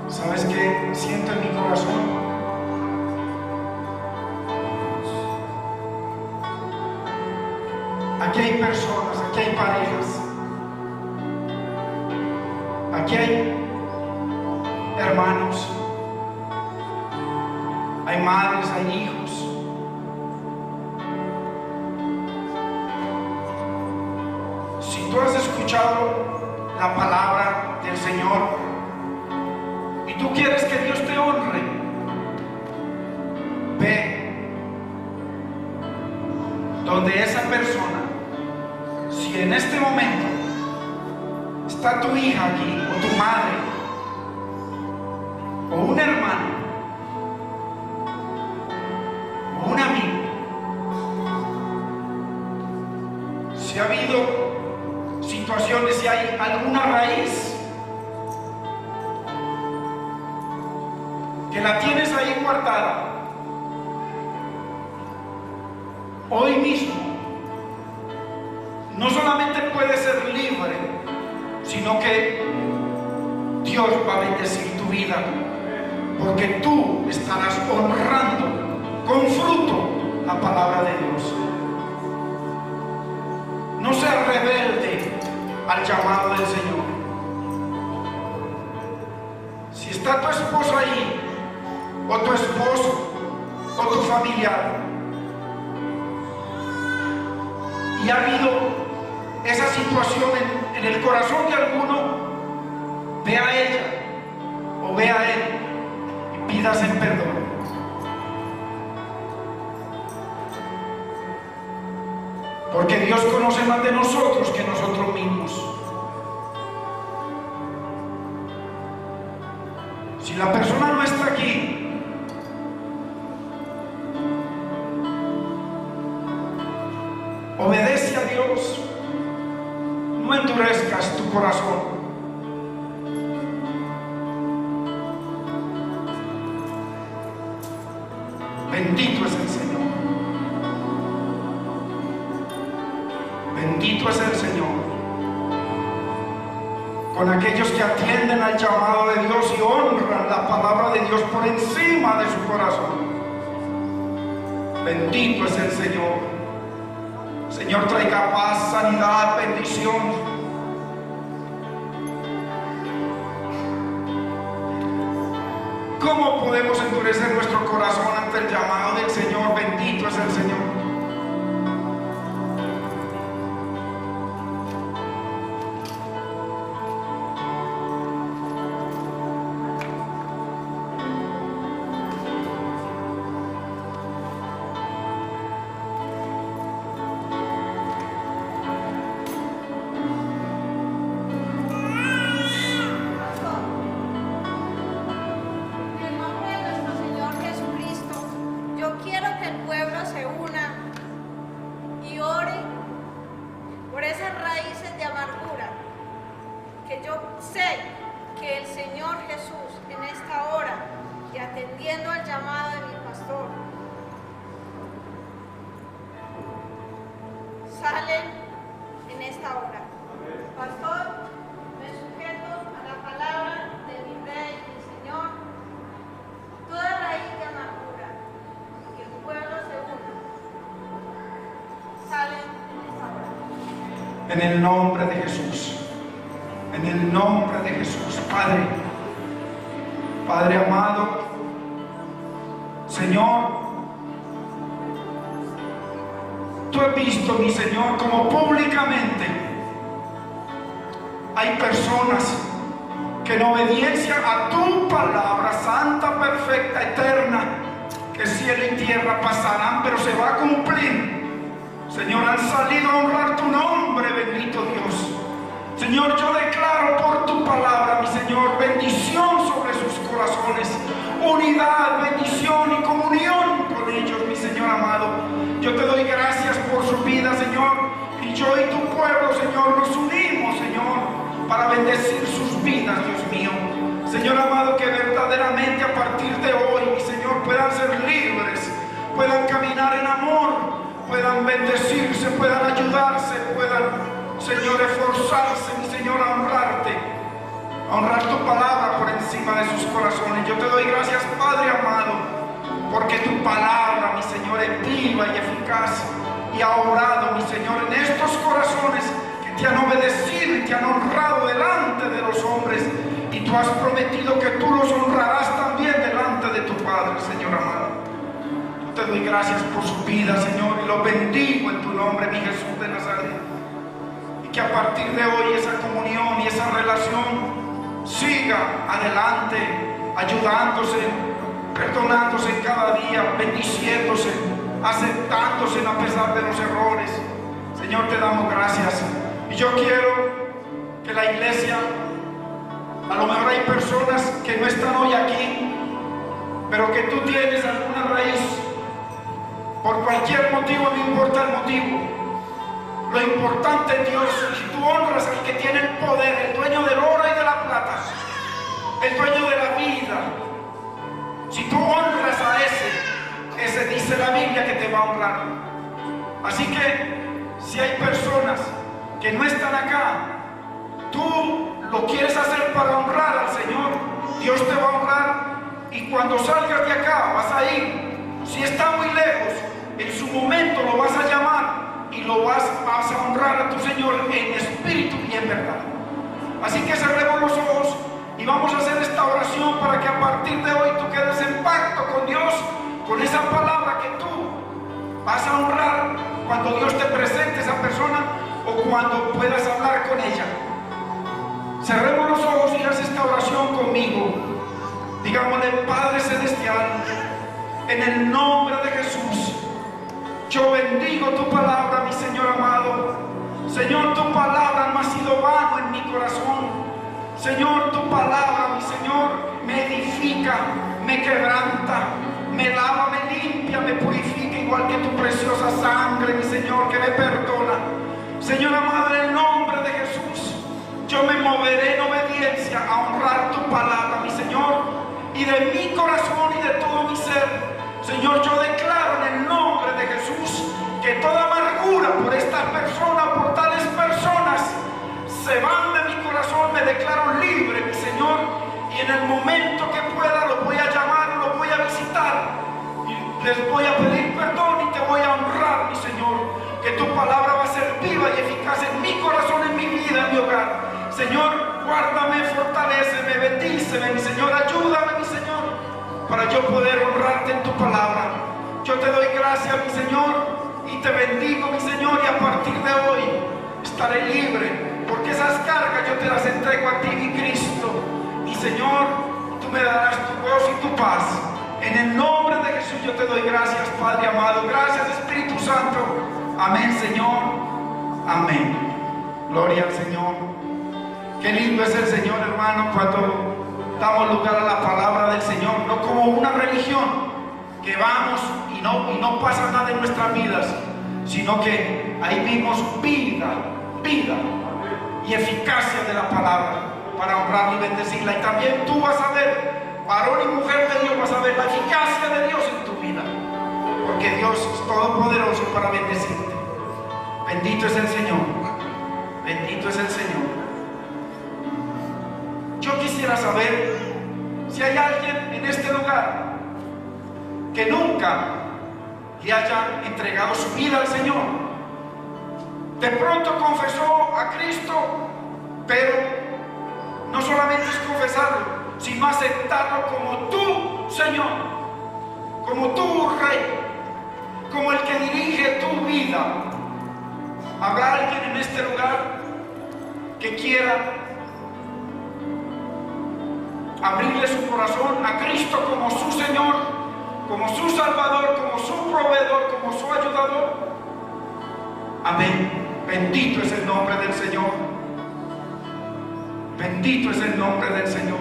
¿Sabes qué siento en mi corazón? Aquí hay personas, aquí hay parejas, aquí hay hermanos, hay madres, hay hijos. Si tú has escuchado la palabra del Señor y tú quieres que Dios te honre, ve donde esa persona. Si en este momento está tu hija aquí, o tu madre, o un hermano, o un amigo, si ha habido situaciones, si hay alguna raíz que la tienes ahí guardada, hoy mismo no solamente puedes ser libre, sino que Dios va a bendecir tu vida, porque tú estarás honrando con fruto la palabra de Dios. No seas rebelde al llamado del Señor. Si está tu esposo ahí, o tu esposo, o tu familiar, y ha habido esa situación en el corazón de alguno, ve a ella o ve a él y pídase perdón. Porque Dios conoce más de nosotros que nosotros mismos. Si la persona no está aquí, obedece a Dios. No endurezcas tu corazón. Bendito es el Señor. Bendito es el Señor con aquellos que atienden al llamado de Dios y honran la palabra de Dios por encima de su corazón. Bendito es el Señor. Señor, traiga paz, sanidad, bendición. ¿Cómo podemos endurecer nuestro corazón ante el llamado del Señor? Bendito es el Señor. Atendiendo al llamado de mi pastor, salen en esta hora. Pastor, me sujeto a la palabra de mi Rey, mi Señor, toda raíz de amargura, que el pueblo se una, salen en esta hora. En el nombre de Jesús, en el nombre de Jesús, Padre, Padre amado, Señor, tú has visto, mi Señor, como públicamente hay personas que en obediencia a tu palabra santa, perfecta, eterna, que cielo y tierra pasarán, pero se va a cumplir. Señor, han salido a honrar tu nombre, bendito Dios. Señor, yo declaro por tu palabra, mi Señor, bendición sobre sus corazones, unidad, bendición y comunión con ellos, mi Señor amado. Yo te doy gracias por su vida, Señor, y yo y tu pueblo, Señor, nos unimos, Señor, para bendecir sus vidas, Dios mío. Señor amado, que verdaderamente a partir de hoy, mi Señor, puedan ser libres, puedan caminar en amor, puedan bendecirse, puedan ayudarse, puedan, Señor, esforzarse, mi Señor, a honrarte, a honrar tu palabra por encima de sus corazones. Yo te doy gracias, Padre amado, porque tu palabra, mi Señor, es viva y eficaz y ha obrado, mi Señor, en estos corazones que te han obedecido y te han honrado delante de los hombres. Y tú has prometido que tú los honrarás también delante de tu Padre, Señor amado. Yo te doy gracias por su vida, Señor, y los bendigo en tu nombre, mi Jesús de Nazaret. Y que a partir de hoy esa comunión y esa relación siga adelante, ayudándose, perdonándose cada día, bendiciéndose, aceptándose a pesar de los errores. Señor, te damos gracias. Y yo quiero que la iglesia, a lo mejor hay personas que no están hoy aquí, pero que tú tienes alguna raíz, por cualquier motivo, no importa el motivo. Lo importante es Dios. Si tú honras al que tiene el poder, el dueño del oro y de la plata, el dueño de la vida, si tú honras a ese dice la Biblia que te va a honrar. Así que si hay personas que no están acá, tú lo quieres hacer para honrar al Señor, Dios te va a honrar. Y cuando salgas de acá vas a ir, si está muy lejos, en su momento lo vas a llamar y lo vas a honrar a tu Señor en espíritu y en verdad. Así que cerremos los ojos y vamos a hacer esta oración para que a partir de hoy tú quedes en pacto con Dios, con esa palabra que tú vas a honrar cuando Dios te presente a esa persona o cuando puedas hablar con ella. Cerremos los ojos y haz esta oración conmigo. Digámosle: Padre Celestial, en el nombre de Jesús, yo bendigo tu palabra, mi Señor amado. Señor, tu palabra no ha sido vano en mi corazón. Señor, tu palabra, mi Señor, me edifica, me quebranta, me lava, me limpia, me purifica, igual que tu preciosa sangre, mi Señor, que me perdona. Señor amado, en el nombre de Jesús, yo me moveré en obediencia a honrar tu palabra, mi Señor, y de mi corazón y de todo mi ser. Señor, yo declaro en el nombre de Jesús que toda amargura por esta persona, por tales personas, se van de mi corazón. Me declaro libre, mi Señor, y en el momento que pueda lo voy a llamar, lo voy a visitar y les voy a pedir perdón y te voy a honrar, mi Señor, que tu palabra va a ser viva y eficaz en mi corazón, en mi vida, en mi hogar. Señor, guárdame, fortaléceme, bendíceme, mi Señor, ayúdame, mi Señor, para yo poder honrarte en tu palabra. Yo te doy gracias, mi Señor, y te bendigo, mi Señor, y a partir de hoy estaré libre, porque esas cargas yo te las entrego a ti, mi Cristo. Y Señor, tú me darás tu gozo y tu paz. En el nombre de Jesús yo te doy gracias, Padre amado. Gracias, Espíritu Santo. Amén, Señor. Amén. Gloria al Señor. Qué lindo es el Señor, hermano, cuando damos lugar a la palabra del Señor, no como una religión que vamos y no pasa nada en nuestras vidas, sino que ahí vimos vida y eficacia de la palabra para honrarla y bendecirla. Y también tú vas a ver, varón y mujer de Dios, vas a ver la eficacia de Dios en tu vida, porque Dios es todopoderoso para bendecirte. Bendito es el Señor, bendito es el Señor. Yo quisiera saber si hay alguien en este lugar que nunca le haya entregado su vida al Señor. De pronto confesó a Cristo, pero no solamente es confesarlo, sino aceptarlo como tu Señor, como tu Rey, como el que dirige tu vida. ¿Habrá alguien en este lugar que quiera abrirle su corazón a Cristo como su Señor, como su Salvador, como su proveedor, como su ayudador? Amén. Bendito es el nombre del Señor. Bendito es el nombre del Señor.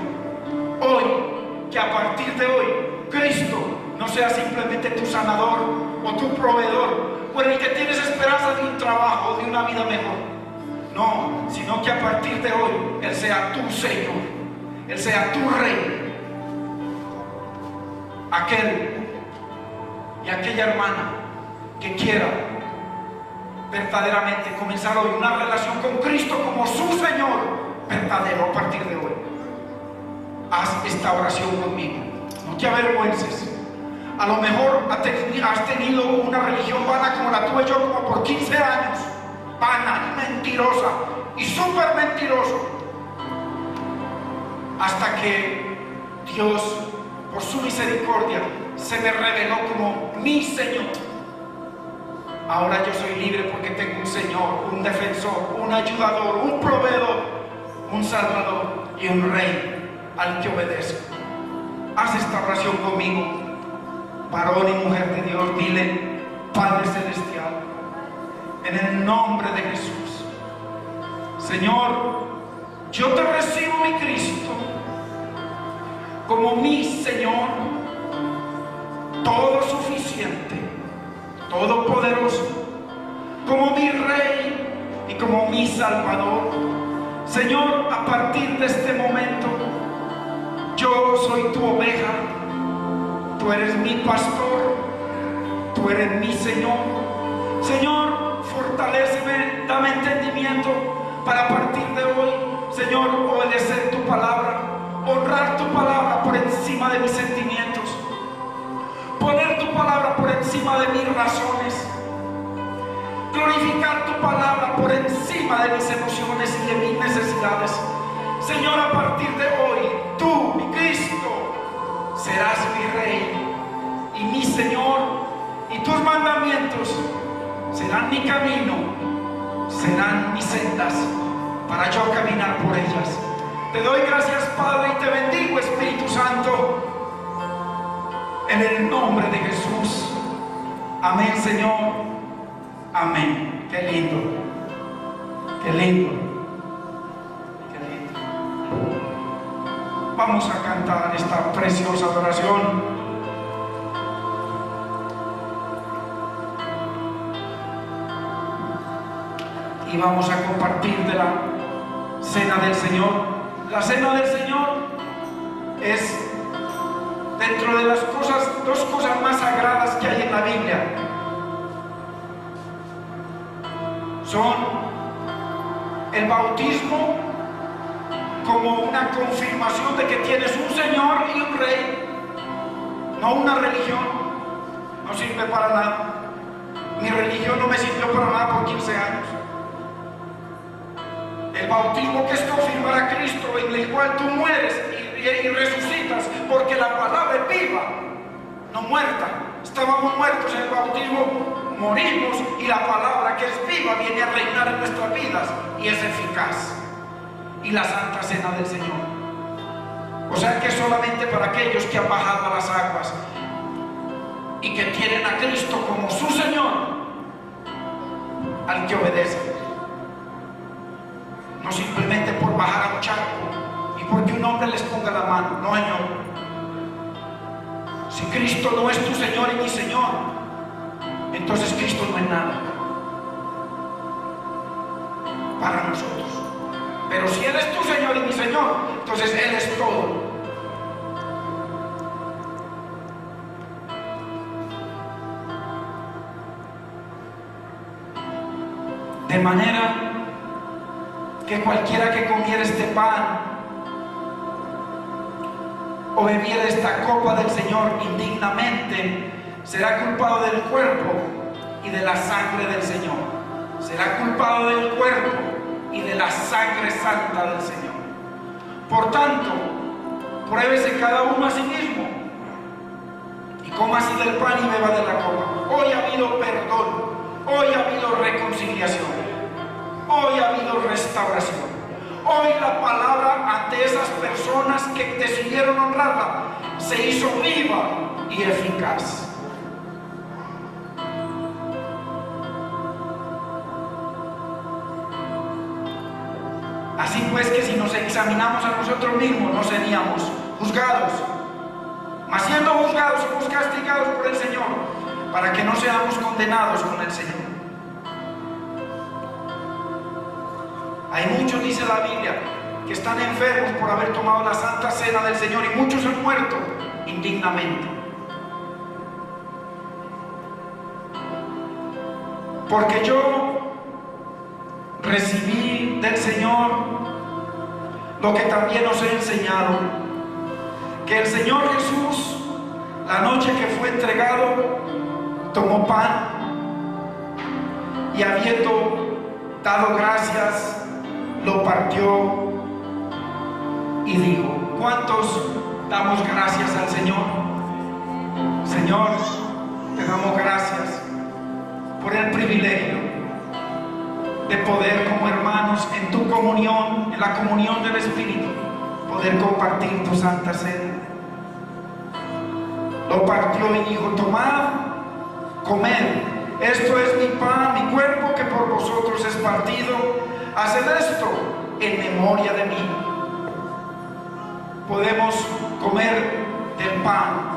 Hoy, que a partir de hoy Cristo no sea simplemente tu sanador o tu proveedor, por el que tienes esperanza de un trabajo, de una vida mejor. No, sino que a partir de hoy Él sea tu Señor, Él sea tu Rey. Aquel y aquella hermana que quiera verdaderamente comenzar hoy una relación con Cristo como su Señor verdadero a partir de hoy, haz esta oración conmigo. No te avergüences. A lo mejor has tenido una religión vana como la tuve yo como por 15 años, vana y mentirosa y súper mentiroso, hasta que Dios, por su misericordia, se me reveló como mi Señor. Ahora yo soy libre porque tengo un Señor, un defensor, un ayudador, un proveedor, un salvador y un Rey al que obedezco. Haz esta oración conmigo, varón y mujer de Dios. Dile: Padre Celestial, en el nombre de Jesús, Señor, yo te recibo, mi Cristo, como mi Señor, todo suficiente, todopoderoso, como mi Rey y como mi Salvador. Señor, a partir de este momento, yo soy tu oveja, tú eres mi pastor, tú eres mi Señor. Señor, fortaléceme, dame entendimiento para a partir de hoy, Señor, obedecer tu palabra, honrar tu palabra por encima de mis sentimientos, poner tu palabra por encima de mis razones, glorificar tu palabra por encima de mis emociones y de mis necesidades. Señor, a partir de hoy, tú, mi Cristo, serás mi Rey y mi Señor, y tus mandamientos serán mi camino, serán mis sendas para yo caminar por ellas. Te doy gracias, Padre, y te bendigo, Espíritu Santo, en el nombre de Jesús. Amén, Señor. Amén. Qué lindo. Qué lindo. Qué lindo. Vamos a cantar esta preciosa adoración. Y vamos a compartir de la cena del Señor. La cena del Señor es dentro de las cosas, dos cosas más sagradas que hay en la Biblia. Son el bautismo como una confirmación de que tienes un Señor y un Rey, no una religión. No sirve para nada. Mi religión no me sirvió para nada por 15 años. El bautismo, que es confirmar a Cristo, en el cual tú mueres y resucitas, porque la palabra es viva, no muerta. Estábamos muertos en el bautismo, morimos, y la palabra, que es viva, viene a reinar en nuestras vidas y es eficaz. Y la Santa Cena del Señor, o sea que solamente para aquellos que han bajado a las aguas y que tienen a Cristo como su Señor, al que obedecen. No simplemente por bajar a un charco y porque un hombre les ponga la mano. No, Señor. Si Cristo no es tu Señor y mi Señor, entonces Cristo no es nada para nosotros. Pero si Él es tu Señor y mi Señor, entonces Él es todo. De manera que cualquiera que comiera este pan o bebiera esta copa del Señor indignamente, será culpado del cuerpo y de la sangre del Señor. Será culpado del cuerpo y de la sangre santa del Señor. Por tanto, pruébese cada uno a sí mismo y coma así del pan y beba de la copa. Hoy ha habido perdón, hoy ha habido reconciliación, hoy ha habido restauración. Hoy la palabra, ante esas personas que decidieron honrarla, se hizo viva y eficaz. Así pues, que si nos examinamos a nosotros mismos, no seríamos juzgados, mas siendo juzgados somos castigados por el Señor, para que no seamos condenados con el Señor. Hay muchos, dice la Biblia, que están enfermos por haber tomado la Santa Cena del Señor, y muchos han muerto indignamente. Porque yo recibí del Señor lo que también os he enseñado, que el Señor Jesús, la noche que fue entregado, tomó pan y, habiendo dado gracias, lo partió y dijo: ¿cuántos damos gracias al Señor? Señor, te damos gracias por el privilegio de poder, como hermanos, en tu comunión, en la comunión del Espíritu, poder compartir tu Santa Cena. Lo partió y dijo: tomad, comed, esto es mi pan, mi cuerpo que por vosotros es partido, haced esto en memoria de mí. Podemos comer del pan.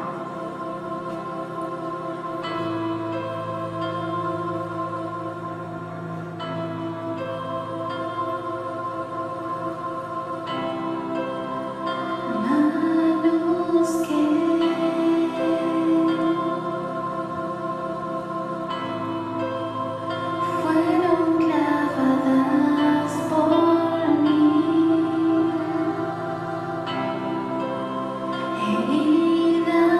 Vida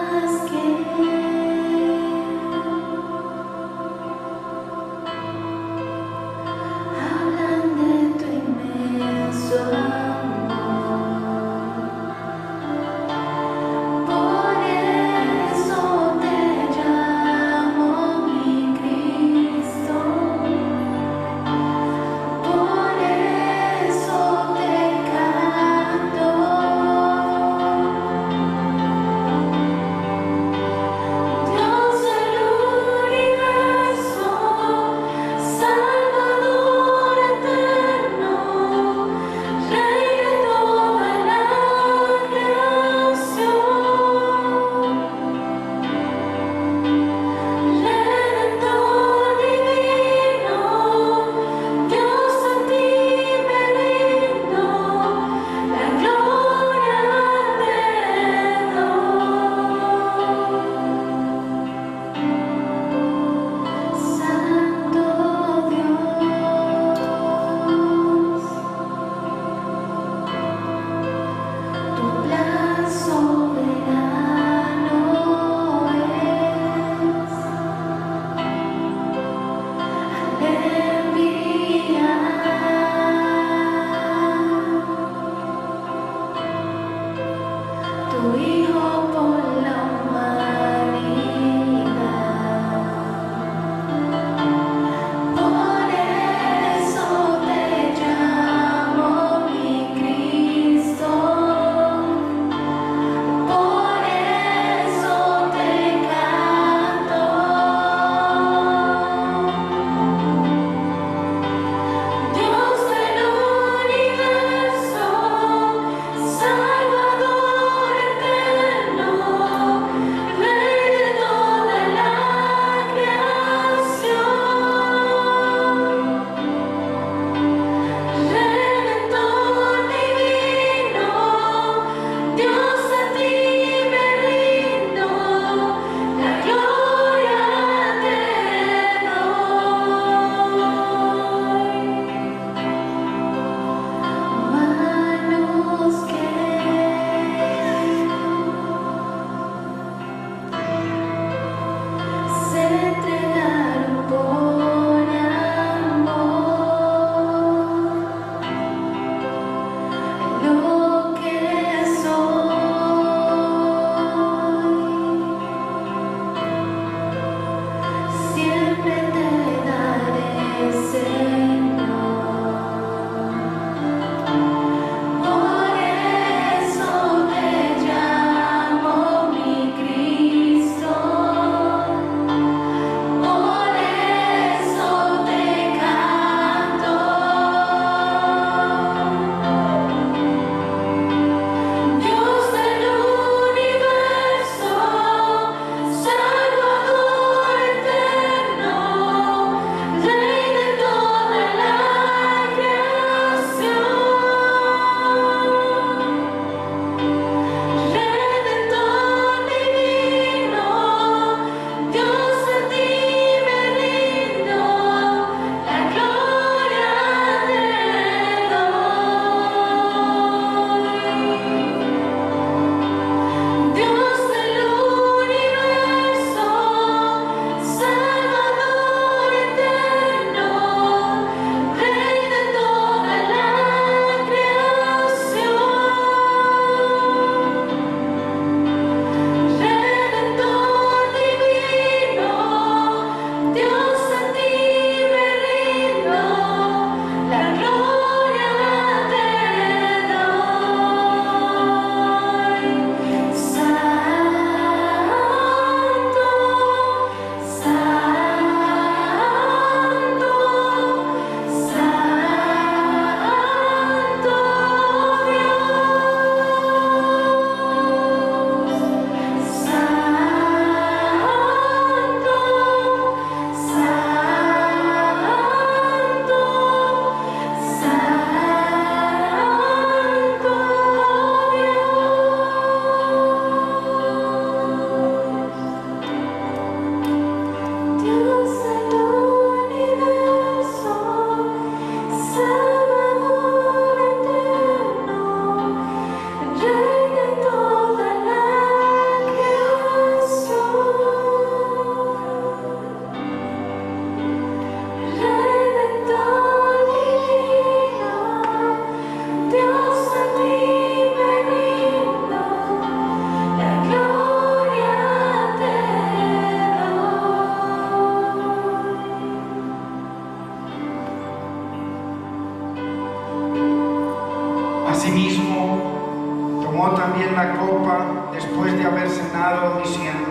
Asimismo, tomó también la copa después de haber cenado, diciendo: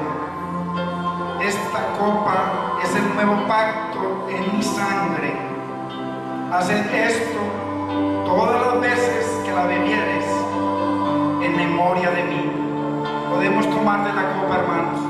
esta copa es el nuevo pacto en mi sangre. Haced esto todas las veces que la bebiereis en memoria de mí. Podemos tomar de la copa, hermanos.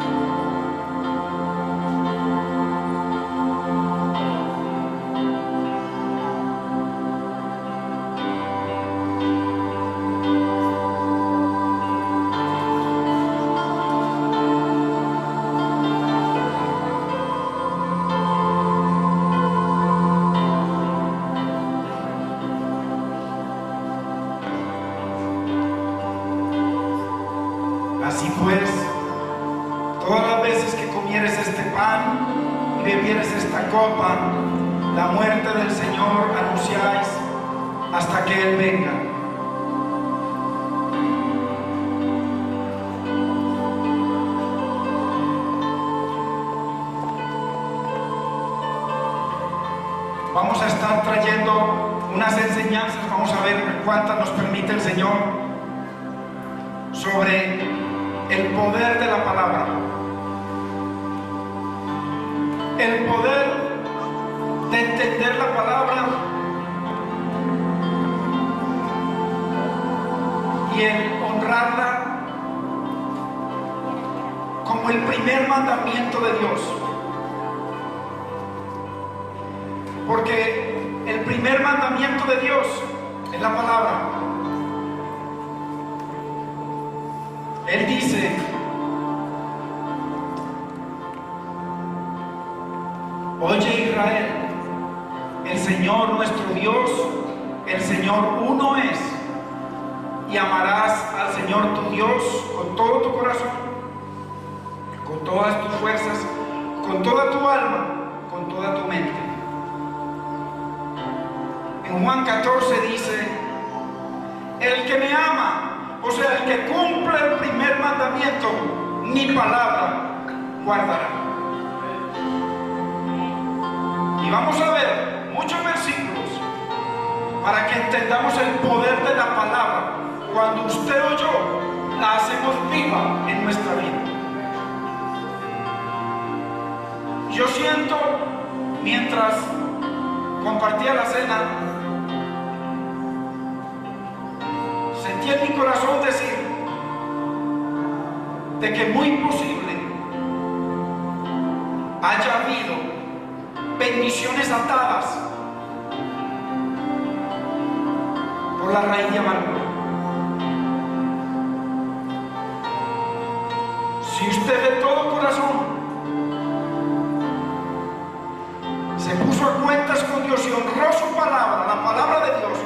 Así pues, todas las veces que comieres este pan y bebieres esta copa, la muerte del Señor anunciáis hasta que Él venga. Vamos a estar trayendo unas enseñanzas, vamos a ver cuántas nos permite el Señor, sobre el poder de la palabra, el poder de entender la palabra y el honrarla como el primer mandamiento de Dios. Porque el primer mandamiento de Dios es la palabra. Él dice: oye Israel, el Señor nuestro Dios, el Señor uno es, y amarás al Señor tu Dios con todo tu corazón, con todas tus fuerzas, con toda tu alma, con toda tu mente. En Juan 14 dice: el que me ama, o sea, el que cumple el primer mandamiento, mi palabra guardará. Y vamos a ver muchos versículos para que entendamos el poder de la palabra. Cuando usted o yo la hacemos viva en nuestra vida. Yo siento, mientras compartía la cena, sentí en mi corazón decir de que muy posible haya habido bendiciones atadas por la raíz de amargura. Si usted de todo corazón se puso a cuentas con Dios y honró su palabra, la palabra de Dios,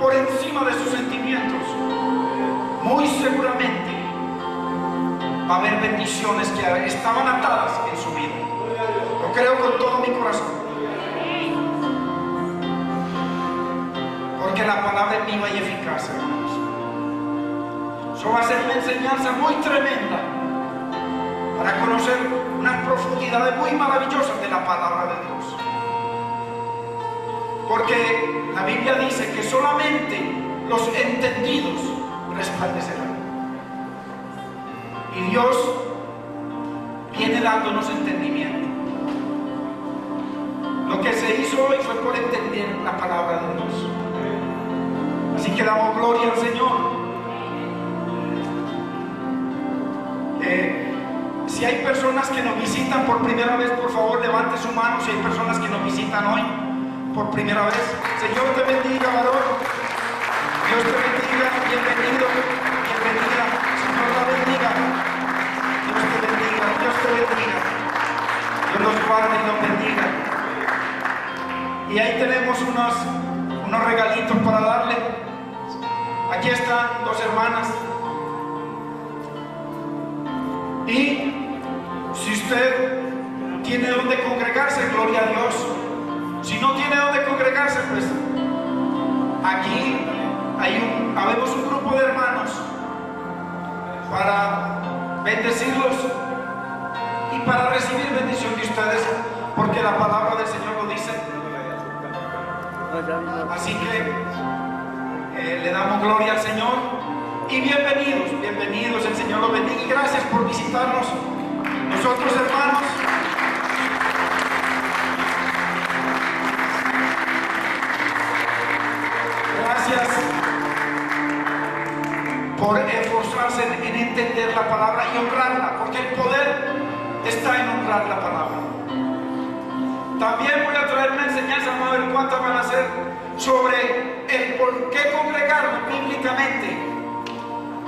por encima de sus sentimientos, muy seguramente va a haber bendiciones que estaban atadas en su vida. Lo creo con todo mi corazón. Porque la palabra es viva y eficaz, hermanos. Eso va a ser una enseñanza muy tremenda para conocer unas profundidades muy maravillosas de la palabra de Dios. Porque la Biblia dice que solamente los entendidos resplandecerán. Y Dios viene dándonos entendimiento. Lo que se hizo hoy fue por entender la palabra de Dios. Así que damos gloria al Señor. Si hay personas que nos visitan por primera vez, por favor levante su mano. Si hay personas que nos visitan hoy por primera vez, Señor te bendiga, varón. Dios te bendiga, bienvenido, bienvenida. Señor te bendiga. Dios te bendiga, Dios te bendiga. Dios los guarde y los bendiga. Y ahí tenemos unos regalitos para darle. Aquí están dos hermanas. Y si usted tiene donde congregarse, gloria a Dios. Si no tiene donde congregarse, pues aquí habemos un grupo de hermanos para bendecirlos y para recibir bendición de ustedes, porque la palabra del Señor lo dice. Así que Le damos gloria al Señor y bienvenidos, bienvenidos, el Señor los bendiga y gracias por visitarnos, nosotros hermanos. Gracias por esforzarse en entender la palabra y honrarla, porque el poder está en honrar la palabra. También voy a traer una enseñanza, vamos a ver cuántas van a ser, sobre el por qué congregarnos bíblicamente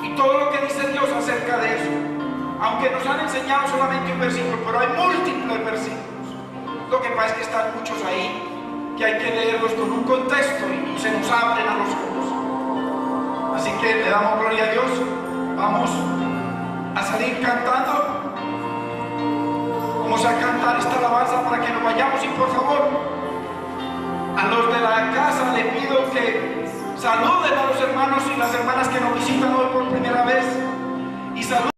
y todo lo que dice Dios acerca de eso. Aunque nos han enseñado solamente un versículo, pero hay múltiples versículos. Lo que pasa es que están muchos ahí que hay que leerlos con un contexto y se nos abren a los ojos. Así que le damos gloria a Dios. Vamos a salir cantando. Vamos a cantar esta alabanza para que nos vayamos y por favor a los de la casa le pido que saluden a los hermanos y las hermanas que nos visitan hoy por primera vez y saluden